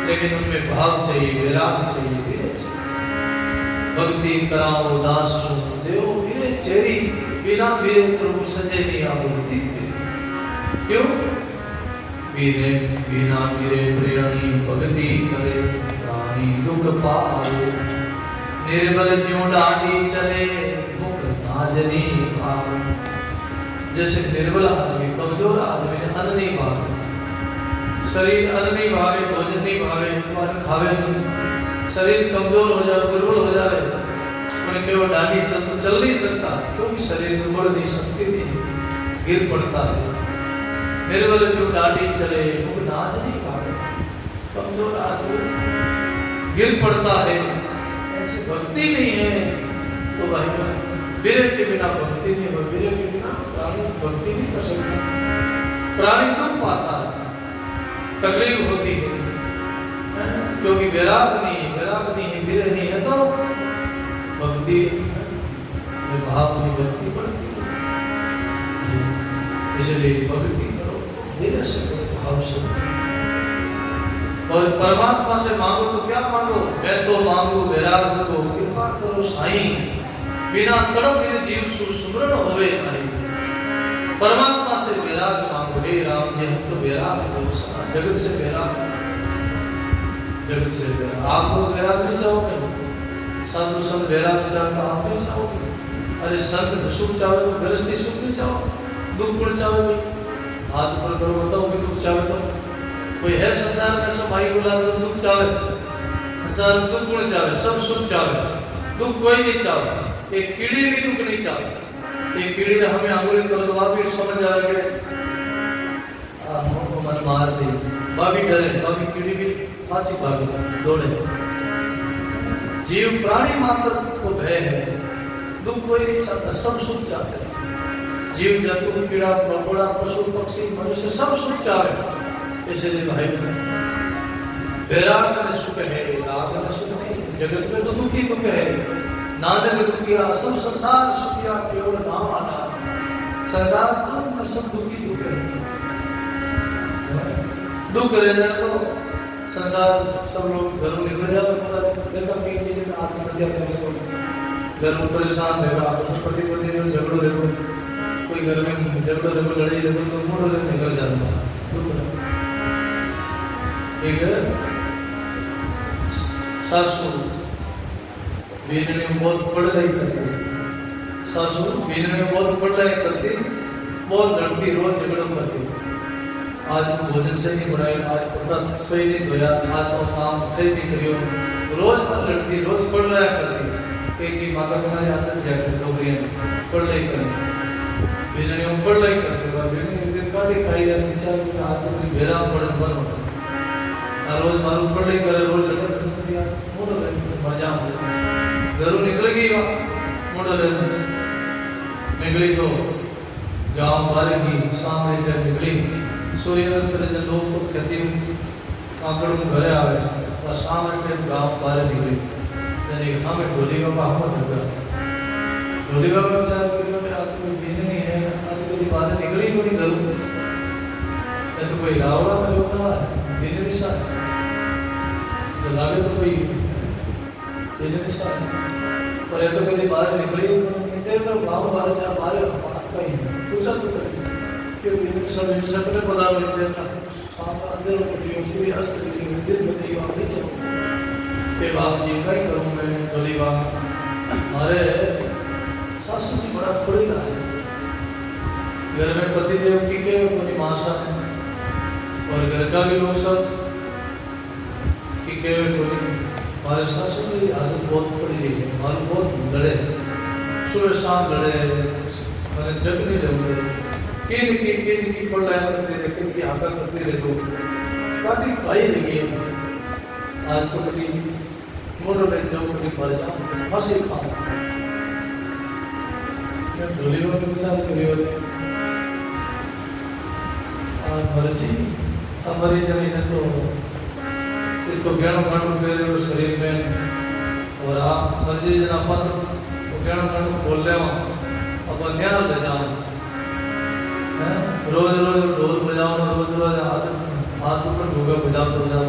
लेकिन उनमें भाव चाहिए, विराग चाहिए, धीरे चाहिए। भक्ति कराओ दास सुन देव मेरे चेरी, बिना मेरे प्रभु सजे नहीं आप भक्ति तेरी। क्यों? मेरे बिना मेरे प्रियणी भक्ति करे, प्राणी दुख पाए, निर्बल ज्यों डांडी चले, मुख नाजनी पावे। जैसे निर्बल आदमी, कमजोर आदमी ने अन्न नहीं भावे, शरीर अन्न नहीं भावे, भोजन नहीं भावे, अन्न खावे नहीं, शरीर कमजोर हो जाए, दुर्बल हो जाए, उन्हें केवल डांडी चल नहीं सकता, क्योंकि शरीर में बढ़ नहीं सकती, नहीं गिर पड़ता है। निर्बल जो डांडी चले, मुख नाज नहीं पावे, कमजोर आदमी गिर पड़ता है। ऐसी भक्ति नहीं है तो भाई विरह के बिना भक्ति नहीं हो, विरह के बिना प्राणी भक्ति नहीं कर सकता। प्राणी दुख पाता है, तकलीफ होती है, क्योंकि विराग नहीं है, विरह नहीं है तो भक्ति भाव नहीं, भक्ति बढ़ती है। इसलिए भक्ति करो तो विरह से करो, भाव से करो। और परमात्मा से मांगो तो क्या मांगो? मैं तो मांगू वैराग को, कृपा करो साईं, बिना तड़प बिन जीव सुमरण होवे भाई। परमात्मा से वैराग मांगो, हे राम जी हमको वैराग दो, जगत से वैराग, जगत से वैराग। आप लोग वैराग नहीं चाहोगे? साधु संत वैराग चाहता आप नहीं चाहोगे? अरे संत सुख चाहो तो गृहस्थी सुख नहीं चाहो, दुख गुण चाहोगे? हाथ पर करो बताओ भी दुख चाहे तो कोई है संसार में? सब भाई बोला तो दुख चाहे, संसार में दुख गुण चाहे, सब सुख चाहे, दुख कोई नहीं चाहे। एक कीड़ी भी दुख नहीं चाहे। एक कीड़ी ने हमें आंगुली कर दो, आप भी समझ जाओगे मन मार दे, बाबी डरे, बाबी कीड़ी भी पाची भागे दौड़े। जीव प्राणी मात्र को भय है, दुख कोई नहीं चाहता, सब सुख चाहते हैं। जीव जंतु कीड़ा मकोड़ा पशु पक्षी मनुष्य सब सुख चाहे। इसलिए भाई वैराग में सुख है, राग में सुख नहीं। जगत में तो दुख ही दुख है, नानक दुखिया सब संसार सुखिया केवल नाम आधार। संसार तो में सब दुख ही दुख है। दुख रह जाए तो संसार सब लोग घरों निकल जाते। देखा कहीं जगह आत्महत्या करने को घर में परेशान रहेगा, आपस में पति पत्नी झगड़ो रहेगा, कोई घर में झगड़ो रहेगा, लड़ाई रहेगा तो मुंडो लेकर निकल जाता है, दुख है। एक सासू बीनने में बहुत फड़ रही करती, सासू बीनने में बहुत फड़ रही करती, बहुत लड़ती, रोज झगड़ों करती। आज तू भोजन सही नहीं बनाई, आज कपड़ा सही नहीं धोया, आज तो काम सही नहीं करियो, रोज लड़ती, रोज फड़ रहा करती। कि माता पिता ने आदत है नौकरियां फड़ रही करती, बीनने में फड़ रही करती। बीनने एक दिन काटी खाई जाए विचार कि आज तो मेरी बेरा पड़े मर हो, रोज मारू फड़ रही करे, रोज लड़े मोड़ो ले मर जाऊं। घरों निकलेगी वहाँ मोड़ो ले निकली तो गांव बारे की सामने जब निकली सूर्यास्त जब लोग तो कहती काकड़ घरे आवे और सामने टाइम गांव बारे निकली यानी हमें ढोली बाबा हम ढका ढोली बाबा विचार करियो मैं आज कोई बीन नहीं है, आज कभी बाहर निकली पड़ी घरों, ये तो कोई रावड़ा में रोकने वाला है बीन नहीं सा तो लागे तो कोई बीन नहीं सा। और ये तो कभी बाहर निकली पर गाँव बाहर जा बाहर बात का ही पूछा तो क्योंकि सब सबने पता लेते हैं सामने अंदर पटियों सूर्यास्त की दिन बती वहाँ नहीं चलो पे बाप जी क्या करूँ मैं डोली बाप हमारे सासू जी बड़ा खुड़ेगा है घर में पति देव की के कोई मासा है और घर का भी लोग सब की के कोई हमारे सासू की आदत बहुत खुड़ी है, हमारे बहुत लड़े सुबह शाम लड़े, मैंने जग नहीं रहूँगे की खोल लाया करते थे, किन की आका करते रहे लोग काटी खाई लगी है। आज तो कटी मोड़ो ले जाओ कटी मर जाओ फांसी खाओ। मैं ढोली में विचार करियो और मर्जी हमारी जमीन तो ये तो गहनों काटो पेरे शरीर में और आप मर्जी जना पत्र गहनों काटो खोल ले अपन न्याय ले जाओ, रोज रोज ढोल बजाओ, रोज रोज हाथ ऊपर ढोगा बजाओ तो बजाओ।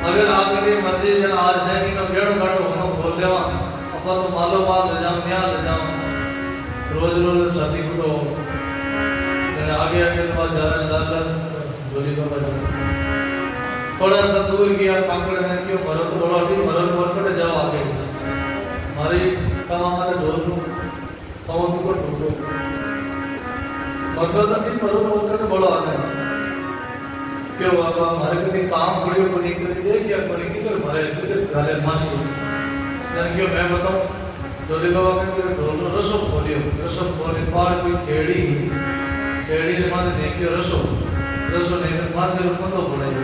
अगर आपकी मर्जी जन आज है कि ना गेड़ो काटो होनो खोल देवा अपा तो मालो माल ले जाओ न्याय ले जाओ, रोज रोज छाती को तो आगे आगे तो बात जा रहा ढोली को बजाओ। थोड़ा सा दूर गया कांकड़ में क्यों मरो तो बड़ा भी मरो वर्कट जाओ आगे हमारी कमा माते ढोल रू कहो तो को ढूंढो मरना तो ठीक मरो वर्कट बड़ा आ गया क्यों बाबा हमारे कभी काम पड़ियो को नहीं करी दे क्या कोनी की कर मारे फिर गाले फांसी जान क्यों मैं बताऊं ढोली बाबा के ढोल रसो खोले पार कोई खेड़ी रे माते ने क्यों रसो ने कर फांसी रो फंदो पड़ायो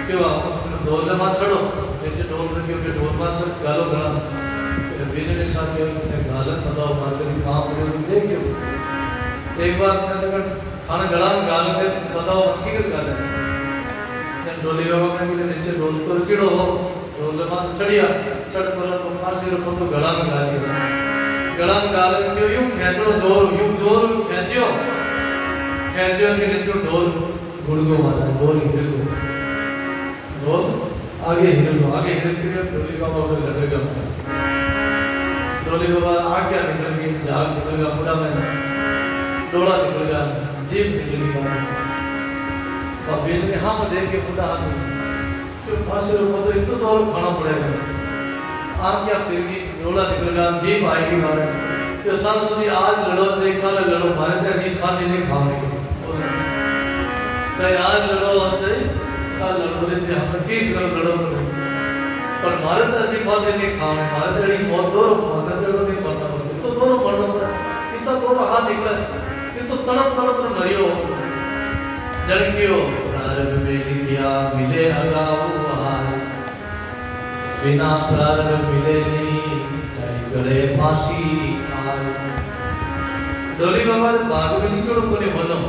क्यों आप ढोल में मत चढ़ो नीचे ढोल रखियो के ढोल मत चढ़ गालो गला वीरने साथ थे गालन बताओ मार्केट कहाँ पड़े देखियो एक बार थे थाना गड़ा में गालन दे बताओ हकीकत गालन जब डोली बाबा में मुझे नीचे डोल तो किड़ो हो डोल में तो चढ़िया चढ़ पर तो फांसी रखो तो गड़ा में गा दिया गड़ा में गालन क्यों यूं खींचो जोर खींचियो के नीचे डोल गुड़गो मारा डोल आगे हिरती है डोली बाबा उधर लटेगा डोली बाबा आ क्या निकल गई झाग निकल गया मुड़ा में डोला निकल गया जीभ निकल गया और बेल ने हाँ मैं देख के मुड़ा आ गई तो फांसी रुको तो इतना दौर खाना पड़ेगा आ क्या फिर गई डोला निकल गया जीभ आएगी मारे तो सास सोची आज लड़ो चाहिए कल लड़ो मारे तो ऐसी फांसी नहीं खाने की चाहे आज लड़ो चाहिए लड़ोरे से हम की लड़ो पर मारे तो ऐसी फांसी नहीं खाने मारे तो एडी मौत दौर मारना चलो नहीं मरना पड़े तो दौर मरना पड़ा इतना दौर हाथ निकला ये तो तड़प में मरियो जड़कियो प्रारंभ में लिखिया मिले अगाऊ हाय बिना प्रारंभ मिले नहीं चाहे गले फांसी खाए डोली बाबा भाग में निकलो कोनी बनो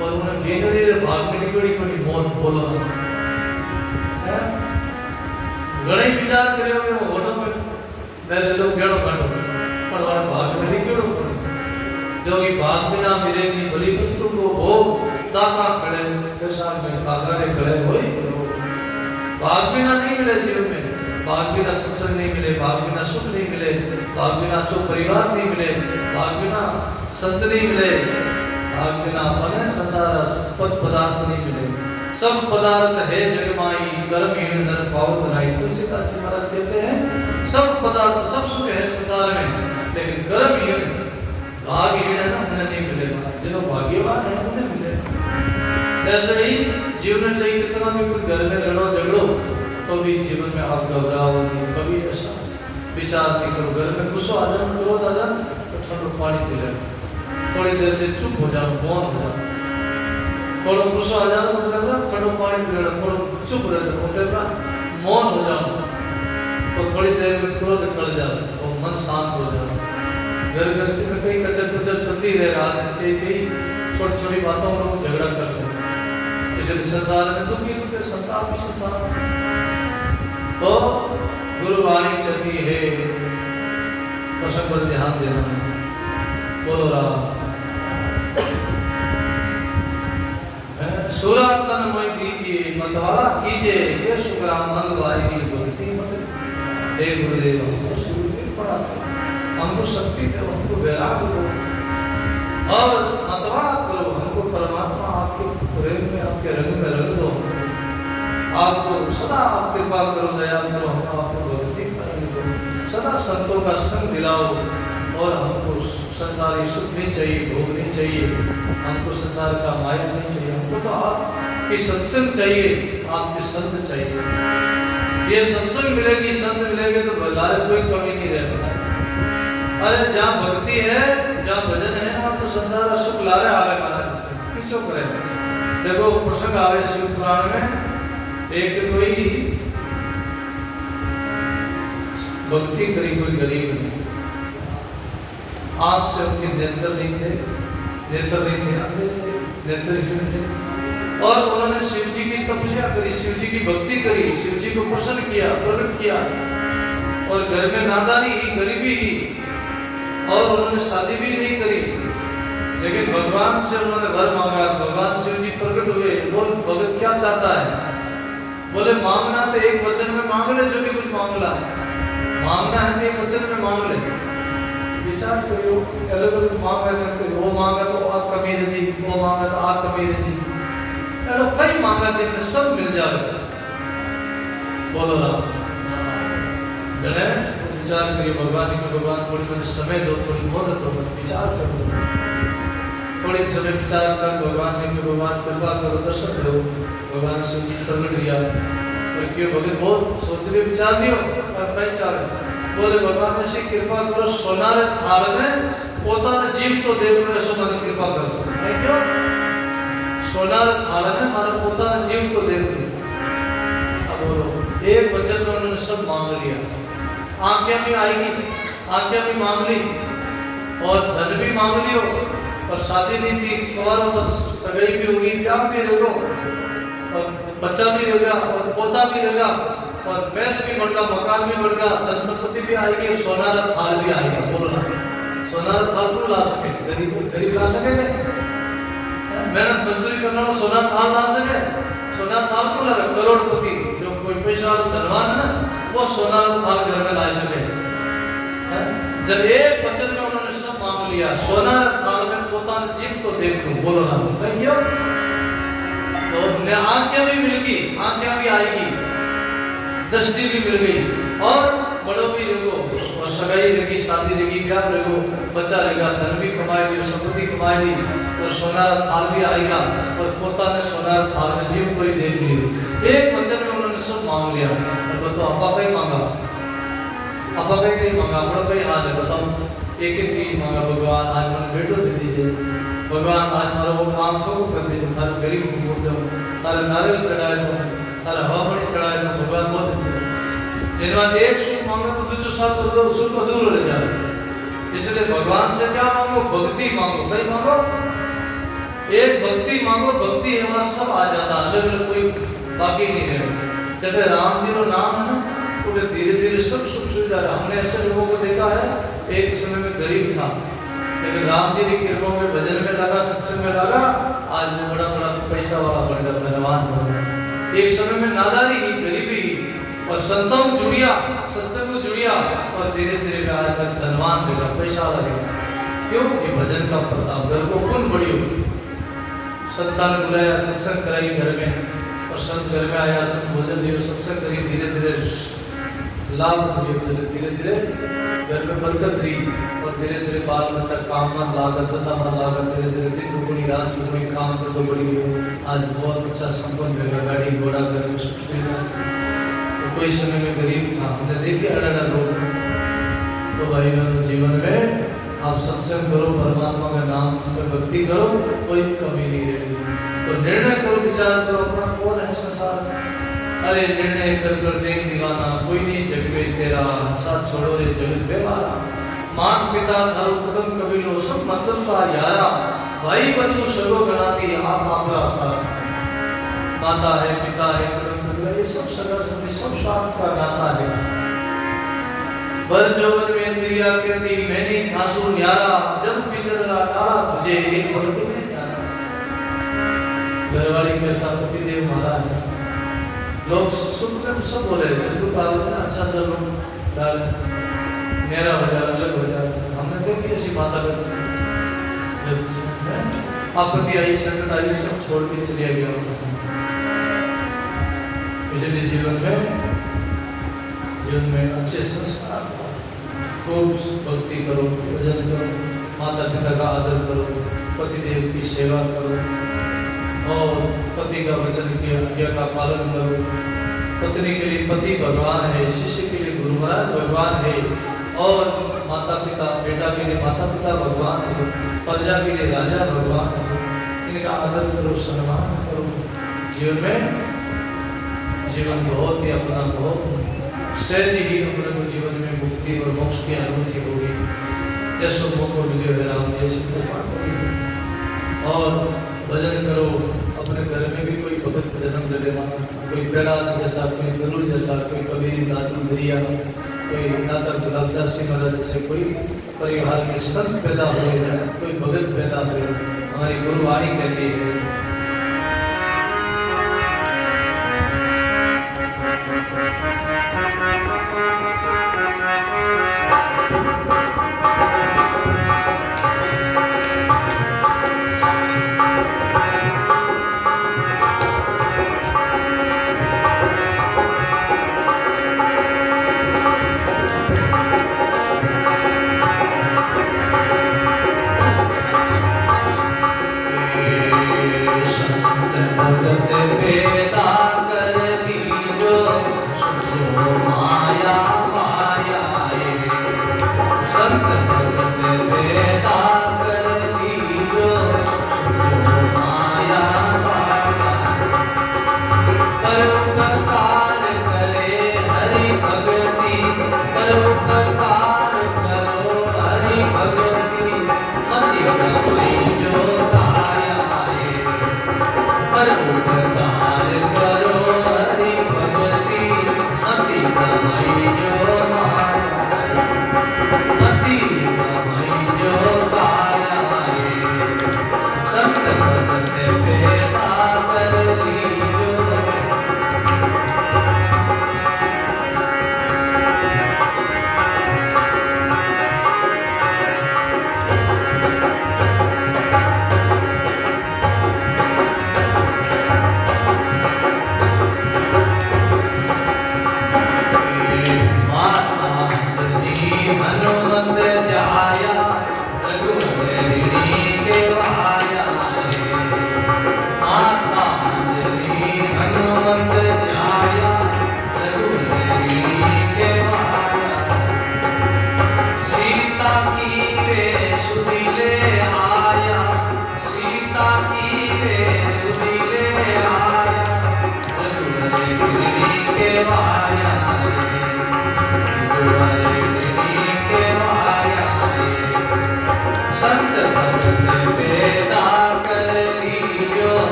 और उन्हें गेंदड़ी रे भाग में निकली कोनी मौत बोलो घणे विचार કર્યો કે હોતો મેં लोग केड़ो काटो पर वाला भाग में केड़ो जोगी भाग बिना मिलेगी भली वस्तु को भोग दाता खड़े दशा में कागरे गड़े होए भाग बिना नहीं मिले जीवन में भाग बिना सत्संग नहीं मिले भाग बिना सुख नहीं मिले भाग बिना अच्छो परिवार नहीं मिले भाग बिना संत नहीं मिले भाग बिना मन संसार पद पदार्थ नहीं मिले सब पदार्थ है जगमाई कर्म हीन नर पावत नाई तुलसीदास जी महाराज कहते हैं सब पदार्थ सब सुख है संसार में लेकिन कर्म हीन भाग्यहीन है ना उन्हें नहीं मिलेगा जिन्हों भाग्यवान है उन्हें मिलेगा ऐसे ही जीवन में चाहिए कितना भी कुछ घर में लड़ो झगड़ो तो भी जीवन में आप घबराओ कभी ऐसा विचार नहीं करो घर में गुस्सा आ जाओ क्रोध आ जाओ तो ठंडा पानी पी लेना थोड़ी देर में चुप हो जाओ मौन हो जाओ थोड़ा गुस्सा आ जाना तो बोलेगा ठंडा पानी पी लेना थोड़ा चुप रह जाओ बोलेगा मौन हो जाओ तो थोड़ी देर में क्रोध टल जाए और मन शांत हो जाए घर गृहस्थी में कई कचर कुचर चलती रहे रात में कई छोटी छोटी बातों में लोग झगड़ा करते हैं इसलिए संसार में दुखी दुख संताप ही संताप तो गुरुवाणी कहती है प्रसंग पर ध्यान देना बोलो राम सूरा तन मोय दीजिए मतवाला कीजिए ये सुखराम अंगवारी भक्ति मत हे गुरुदेव हमको सूरवीर पढ़ाते हमको शक्ति दो हमको वैराग दो और मतवाला करो हमको परमात्मा आपके प्रेम में आपके रंग में रंग दो आपको सदा आप कृपा करो दया करो हम आपको भक्ति का रंग दो सदा संतों का संग दिलाओ और हमको संसारी सुख नहीं चाहिए भोग नहीं चाहिए हमको संसार का माया नहीं चाहिए हमको तो आपकी सत्संग चाहिए आपके संत चाहिए ये सत्संग मिलेगी संत मिलेंगे तो भलारे कोई कमी नहीं रहेगा अरे जहाँ भक्ति है जहाँ भजन है वहाँ तो संसार सुख ला रहे आवे महाराज पीछो करे देखो प्रसंग आवे शिव पुराण में एक कोई भक्ति करी कोई गरीब नहीं आँख से उनके नेत्र नहीं थे अंधे थे नेत्रहीन थे और उन्होंने शिव जी की तपस्या करी शिव जी की भक्ति करी शिव जी को प्रसन्न किया प्रकट किया और घर में नादानी ही गरीबी ही और उन्होंने शादी भी नहीं करी लेकिन भगवान से उन्होंने वर मांगा भगवान शिव जी प्रकट हुए बोल भगत क्या चाहता है बोले मांगना तो एक वचन में मांग ले जो भी कुछ मांगला मांगना है तो एक वचन में मांग ले विचार करो अलग अलग मांगा करते वो मांगा तो आपका मेरे जी वो मांगा तो आपका मेरे जी ऐसा कई मांगा जिनमें सब मिल जाए बोलो राम जने विचार करिए भगवान की भगवान थोड़ी मुझे समय दो थोड़ी मोहलत दो विचार कर दो थोड़ी समय विचार कर भगवान ने भगवान कृपा करो दर्शन दो भगवान शिव जी प्रकट किया और क्यों भगत बहुत सोच रहे विचार नहीं हो कई चार बोले भगवान ऐसी कृपा करो सोनारे थाल में પોતાને જીવ તો દેવનો એસો મને કૃપા કરો है क्यों सोनार थाल में मारा पोताने जीव तो देवनो अब बोलो एक वचन में उन्होंने सब मांग लिया आज्ञा भी आएगी आज्ञा भी मांग ली और धन भी मांग लियो और शादी नहीं थी तुम्हारा तो सगाई भी होगी, प्यार भी रहेगा और बच्चा भी रहेगा और पोता भी रहेगा और महल भी बढ़ेगा, मकान भी बढ़ेगा, धन संपत्ति भी आएगी और सोनारा थाल भी आएगा। बोलो ना, सोनारा थाल क्यों ला सके? गरीब ला सके? मेहनत मजदूरी करना वाला सोना थाल ला सके? सोना थाल क्यों लगा? करोड़पति जो कोई पैसा धनवान है ना, वो सोना थाल घर में ला सके। जब एक वचन में उन्होंने सब मांग लिया, सोना थाल में पोता जीव तो देख लूं। बोलो ना, कहियो तो आज्ञा भी मिल गई, आज्ञा भी आएगी, दृष्टि भी मिल गई और बड़ों भी रहो और सगाई रहेगी, शादी रहेगी, ब्याह रहेगो, बच्चा रहेगा, धन भी कमाएगी, संपत्ति कमाएगी और सोनार थाल भी आएगा और पोता ने सोनार थाल में जीव तो ही देख लियो। एक वचन में उन्होंने सब मांग लिया। और बताओ आपा कहीं मांगा, आपा कहीं मांगा, बड़ा कहीं हाल है। बताओ एक एक चीज मांगा, भगवान आज मैंने बेटो दे दीजिए, भगवान आज मारा वो काम छोड़ो कर दीजिए, थारे गरीब को बोल दो, थारे नारियल चढ़ाए तो, थारे हवा पानी चढ़ाए तो भगवान बहुत दीजिए। इन बात एक सुख मांगा तो दूसरे साथ तो सुख अधूर रह जाए। इसलिए भगवान से क्या मांगो? भक्ति मांगो। कहीं मांगो, एक भक्ति मांगो, भक्ति है वहां सब आ जाता, अलग अलग कोई बाकी नहीं है। जब राम जी रो नाम है ना, वो धीरे धीरे सब सुख सुविधा रहा। हमने ऐसे लोगों को देखा है, एक समय में गरीब था लेकिन राम जी की कृपा में भजन में लगा, सत्संग में लगा, आज वो बड़ा बड़ा पैसा वाला बन गया, धनवान बन गया। एक समय में नादारी ही, गरीबी ही और संतों जुड़िया, सत्संग को जुड़िया और धीरे धीरे आज मैं धनवान देगा, पैसा वाला देगा। क्यों? ये भजन का प्रताप। घर को पुण्य बढ़ियो, संता ने बुलाया, सत्संग कराई घर में और संत घर में आया, संत भोजन लियो, सत्संग करी, धीरे धीरे लाभ हुए, धीरे धीरे घर में बरकत रही और धीरे धीरे बाल बच्चा काम मत लागत, धंधा मत लागत, धीरे धीरे दिन दुगुनी रात चुगुनी, काम तो बढ़ी गयो। आज बहुत अच्छा संपन्न हो गया, गाड़ी घोड़ा घर में सुख सुविधा। तो कोई समय में गरीब था, हमने देखे अड़ाड़ा लोग। तो भाई बहनों, जीवन में आप सत्संग करो, परमात्मा का नाम का भक्ति करो, कोई कमी नहीं रहेगी। तो निर्णय करो, विचार करो, अपना कौन है संसार में। अरे निर्णय कर कर देख दीवाना, कोई नहीं जग में तेरा, साथ छोड़ो रे जगत व्यवहारा। मात पिता थारो कुटुंब कबीलो, सब मतलब का यारा, भाई बंधु सर्व गणाती आप आपका सारा। माता है, पिता है, कुटुंब कबीला, ये सब सगा संधि, सब स्वार्थ का नाता है। बर जौवन में तिरिया कहती, मैंने थासु न्यारा, जब पिजरा डाला तुझे एक वर्ग में न्यारा। घरवाली के साथ पतिदेव महाराज है, लोग सुख में तो सब बोले, जब तू कहा था ना अच्छा चलो मेरा हो जाएगा, अलग हो जाएगा। हमने देखी ऐसी माता करती, जब आपत्ति आई, संकट आई, सब छोड़ के चलिए गया। इसलिए जीवन में अच्छे संस्कार, खूब भक्ति करो, भजन करो, माता पिता का आदर करो, पतिदेव की सेवा करो और पति का वचन की आज्ञा का पालन करो। पत्नी के लिए पति भगवान है, शिष्य के लिए गुरु महाराज भगवान है और माता पिता, बेटा के लिए माता पिता भगवान है, प्रजा के लिए राजा भगवान है। इनका आदर करो, सम्मान करो। जीवन बहुत ही अपना, बहुत सहज ही अपने को जीवन में मुक्ति और मोक्ष की अनुभूति होगी। यह सब मौको मिले हुए राम जैसी कृपा करो और भजन करो। अपने घर में भी कोई भगत जन्म ले लेना, कोई बेड़ात जैसा, कोई गुरु जैसा, कोई कबीर, दादू, दरिया, कोई दाता गुलाबदास सिंह महाराज जैसे कोई परिवार में संत पैदा हुए, कोई भगत पैदा हुए। हमारी गुरुवाणी कहती है,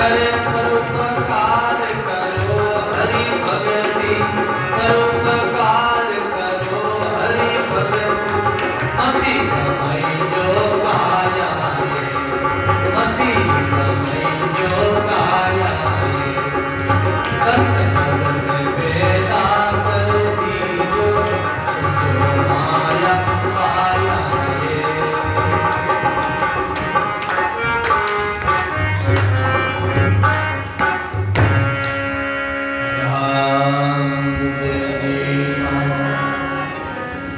करे परोपकार करो हरि भगति परोपकार करो हरि भगति मति कमाई जो पाया मति कमाई जो पाया संत भगत बेटा कर दीजो जो माया पाया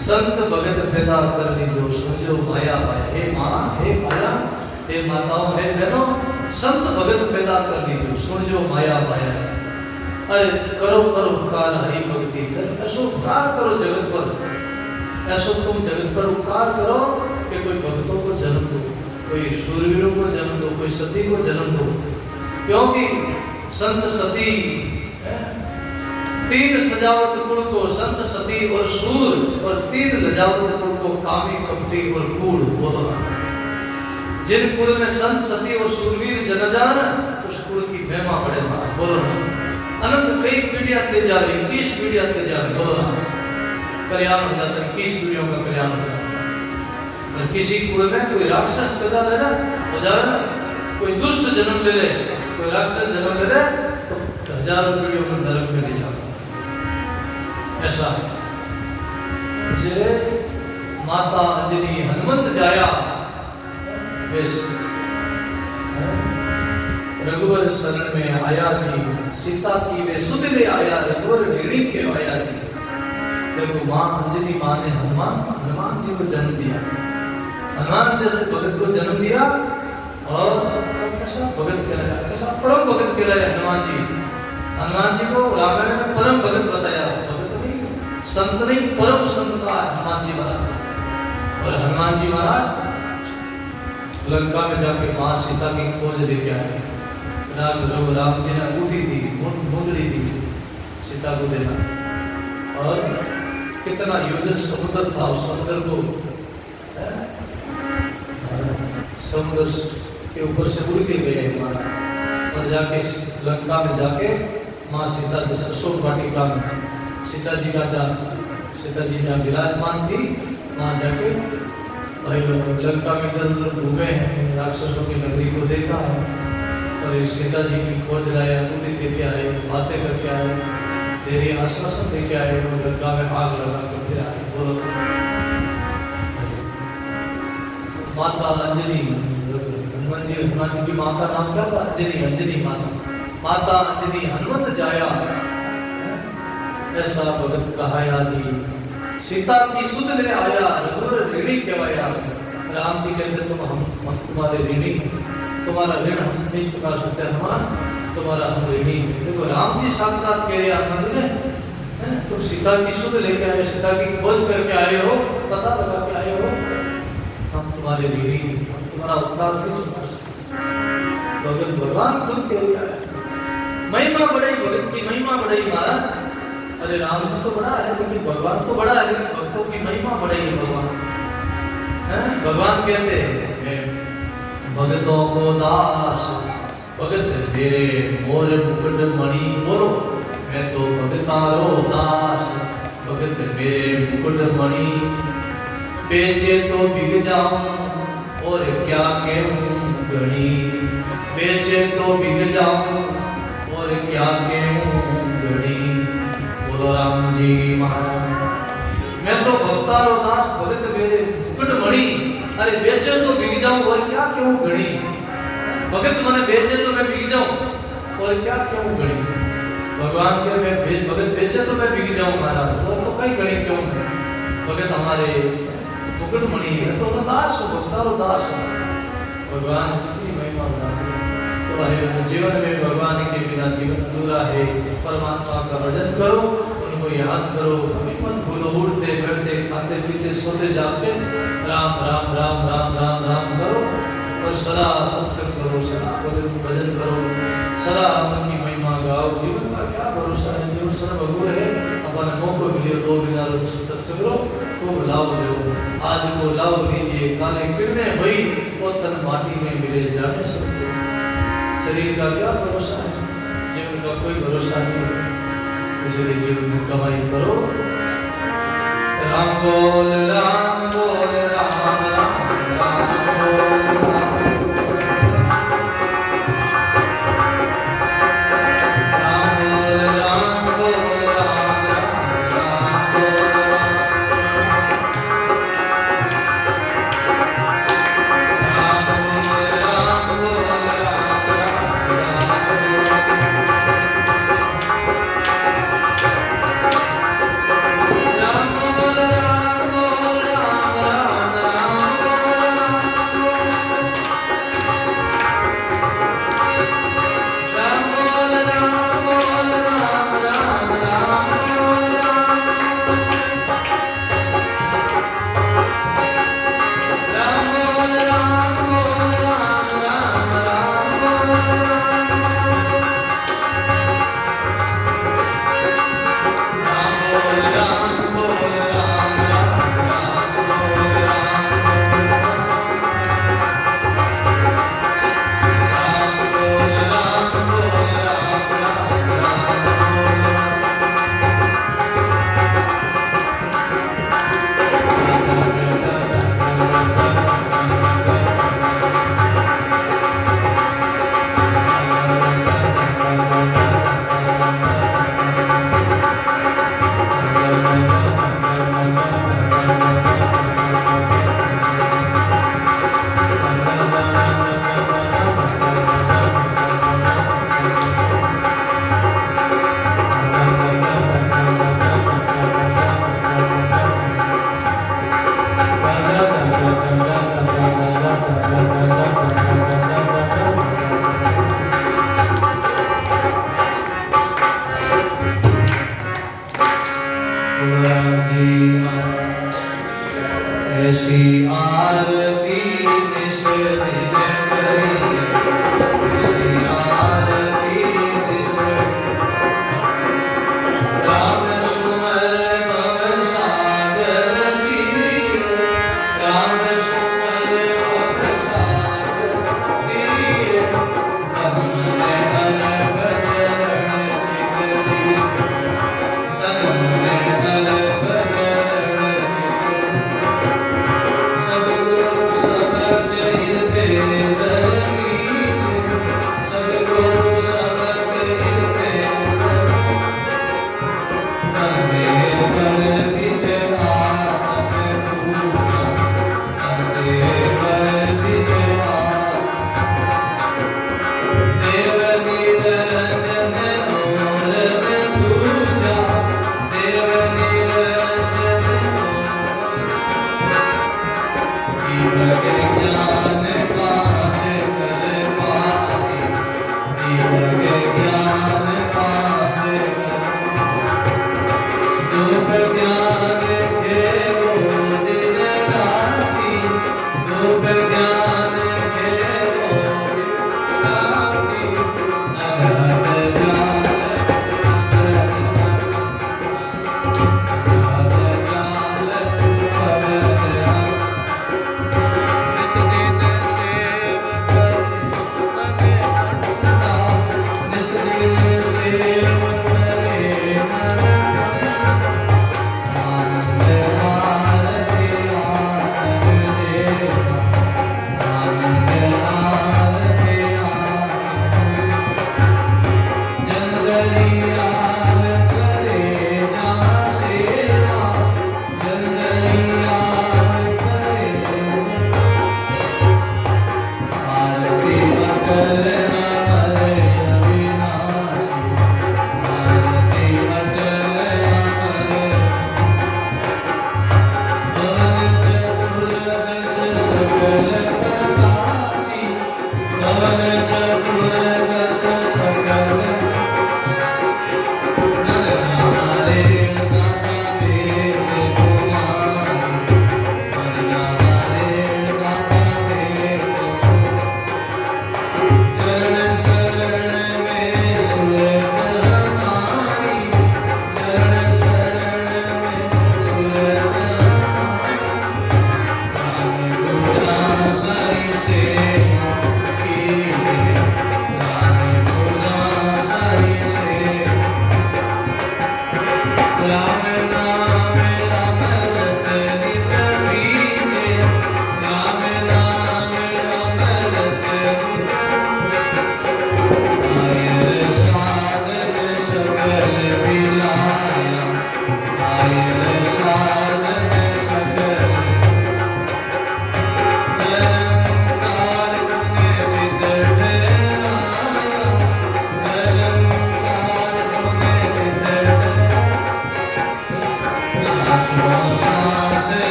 संत भगत पैदा कर लीजो समझो माया पाया। हे माँ हे माया हे माताओं हे बहनों संत भगत पैदा कर लीजो समझो माया पाया। अरे करो करो उपकार हरि भक्ति कर ऐसो उपकार करो जगत पर ऐसो तुम जगत पर उपकार करो कि कोई भक्तों को जन्म दो कोई शूरवीरों को जन्म दो कोई सती को जन्म दो क्योंकि संत सती तीन सजावट कुल को संत सती और शूर और तीन लजावट कुल को कामी कपटी और कूड़ बोलो। जिन कुल में संत सती और शूरवीर जन जान उस कुल की महिमा बढ़े मां बोलो अनंत कई पीढ़ियां ते जावे 21 पीढ़ियां ते जावे बोलो कल्याण हो जाता है 21 पीढ़ियों का कल्याण हो जाता है। और किसी कुल में कोई राक्षस पैदा ले ना हो जाए ना कोई दुष्ट जन्म ले ले कोई राक्षस जन्म ले ले तो हजारों पीढ़ियों में नरक में ले जाए ऐसा इसलिए माता अंजनी हनुमंत जाया बेस रघुवर शरण में आया जी सीता की वे सुध ले आया रघुवर ऋणी के आया जी। देखो माँ अंजनी माँ ने हनुमान जी को जन्म दिया हनुमान जैसे भगत को जन्म दिया और कैसा भगत कहलाया कैसा परम भगत कहलाया हनुमान जी को रामायण में परम भगत बताया संत नहीं परम संत था हनुमान जी महाराज। और हनुमान जी महाराज लंका में जाके माँ सीता की खोज लेके आए राम जी ने अंगूठी दी मुंदरी दी सीता को देना और कितना योजन समुद्र था उस समुद्र को समुद्र के ऊपर से उड़ के गए महाराज और जाके लंका में जाके माँ सीता जी सरसों वाटिका में सीता जी जहाँ विराजमान थी वहाँ जाके भाई लंका में इधर उधर घूमे हैं राक्षसों की नगरी को देखा है और सीता जी की खोज लाए अंगूठी देके आए बातें करके आए धैर्य आश्वासन देके आए और लंका में आग लगा कर फिर आए बोलो माता अंजनी हनुमान जी की माँ का नाम क्या था अंजनी माता अंजनी हनुमंत जाया ऐसा भगत कहाया जी सीता की सुध ले आया रघुवर ऋणी कहवाया। राम जी कहते तुम हम तुम्हारे ऋणी तुम्हारा ऋण हम नहीं चुका सकते हनुमान तुम्हारा हम ऋणी। देखो राम जी साक्षात कह रहे हनुमान जी ने तुम सीता की सुध लेके आए सीता की खोज करके आए हो पता लगा के आए हो हम तुम्हारे ऋणी हम तुम्हारा उपकार नहीं चुका सकते। भगत भगवान खुद कह रहा है महिमा बढ़ाई भगत की महिमा बढ़ाई महाराज। अरे राम जी तो बड़ा है लेकिन भगवान तो बड़ा है लेकिन भक्तों की महिमा बढ़ेगी भगवान कहते हैं भगतों को दास भगत मेरे मोर मुकुट मणि बोलो मैं तो भगतारो दास भगत मेरे मुकुट मणि बेचे तो बिक जाऊं और क्या कहूं गणी बेचे तो बिक जाऊं और क्या कहूं गणी। राम जी महाराज मैं तो भक्तारो दास भगत मेरे मुकुट मणि अरे बेचे तो बिक जाऊं और क्या क्यों घड़ी भगत मैंने बेचे तो मैं बिक जाऊं और क्या क्यों घड़ी। भगवान के मैं भगत बेचे तो मैं बिक जाऊं महाराज और तो कई घड़ी क्यों है भगत हमारे मुकुट मणि है तो दास हो भक्तारो दास हो। भगवान कितनी महिमा बनाते तो भाई जीवन में भगवान के बिना जीवन अधूरा है। परमात्मा का भजन करो उनको याद करो कभी मत भूलो उड़ते बैठते खाते पीते सोते जागते राम राम राम राम राम राम करो और सदा सत्संग करो सदा भजन करो सदा उनकी महिमा गाओ। जीवन का क्या भरोसा है जीवन सर्व अघोर है अपन मौको मिले दो बिना सत्संग करो तो लाभ दो आज को लाभ लीजिए काले किरणें हुई वो तन माटी में मिले जाने सकते शरीर का क्या भरोसा है, जीवन का कोई भरोसा नहीं है। इसलिए जीवन में कमाई करो। राम बोल राम बोल राम राम राम बोल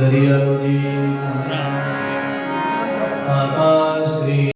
दरिया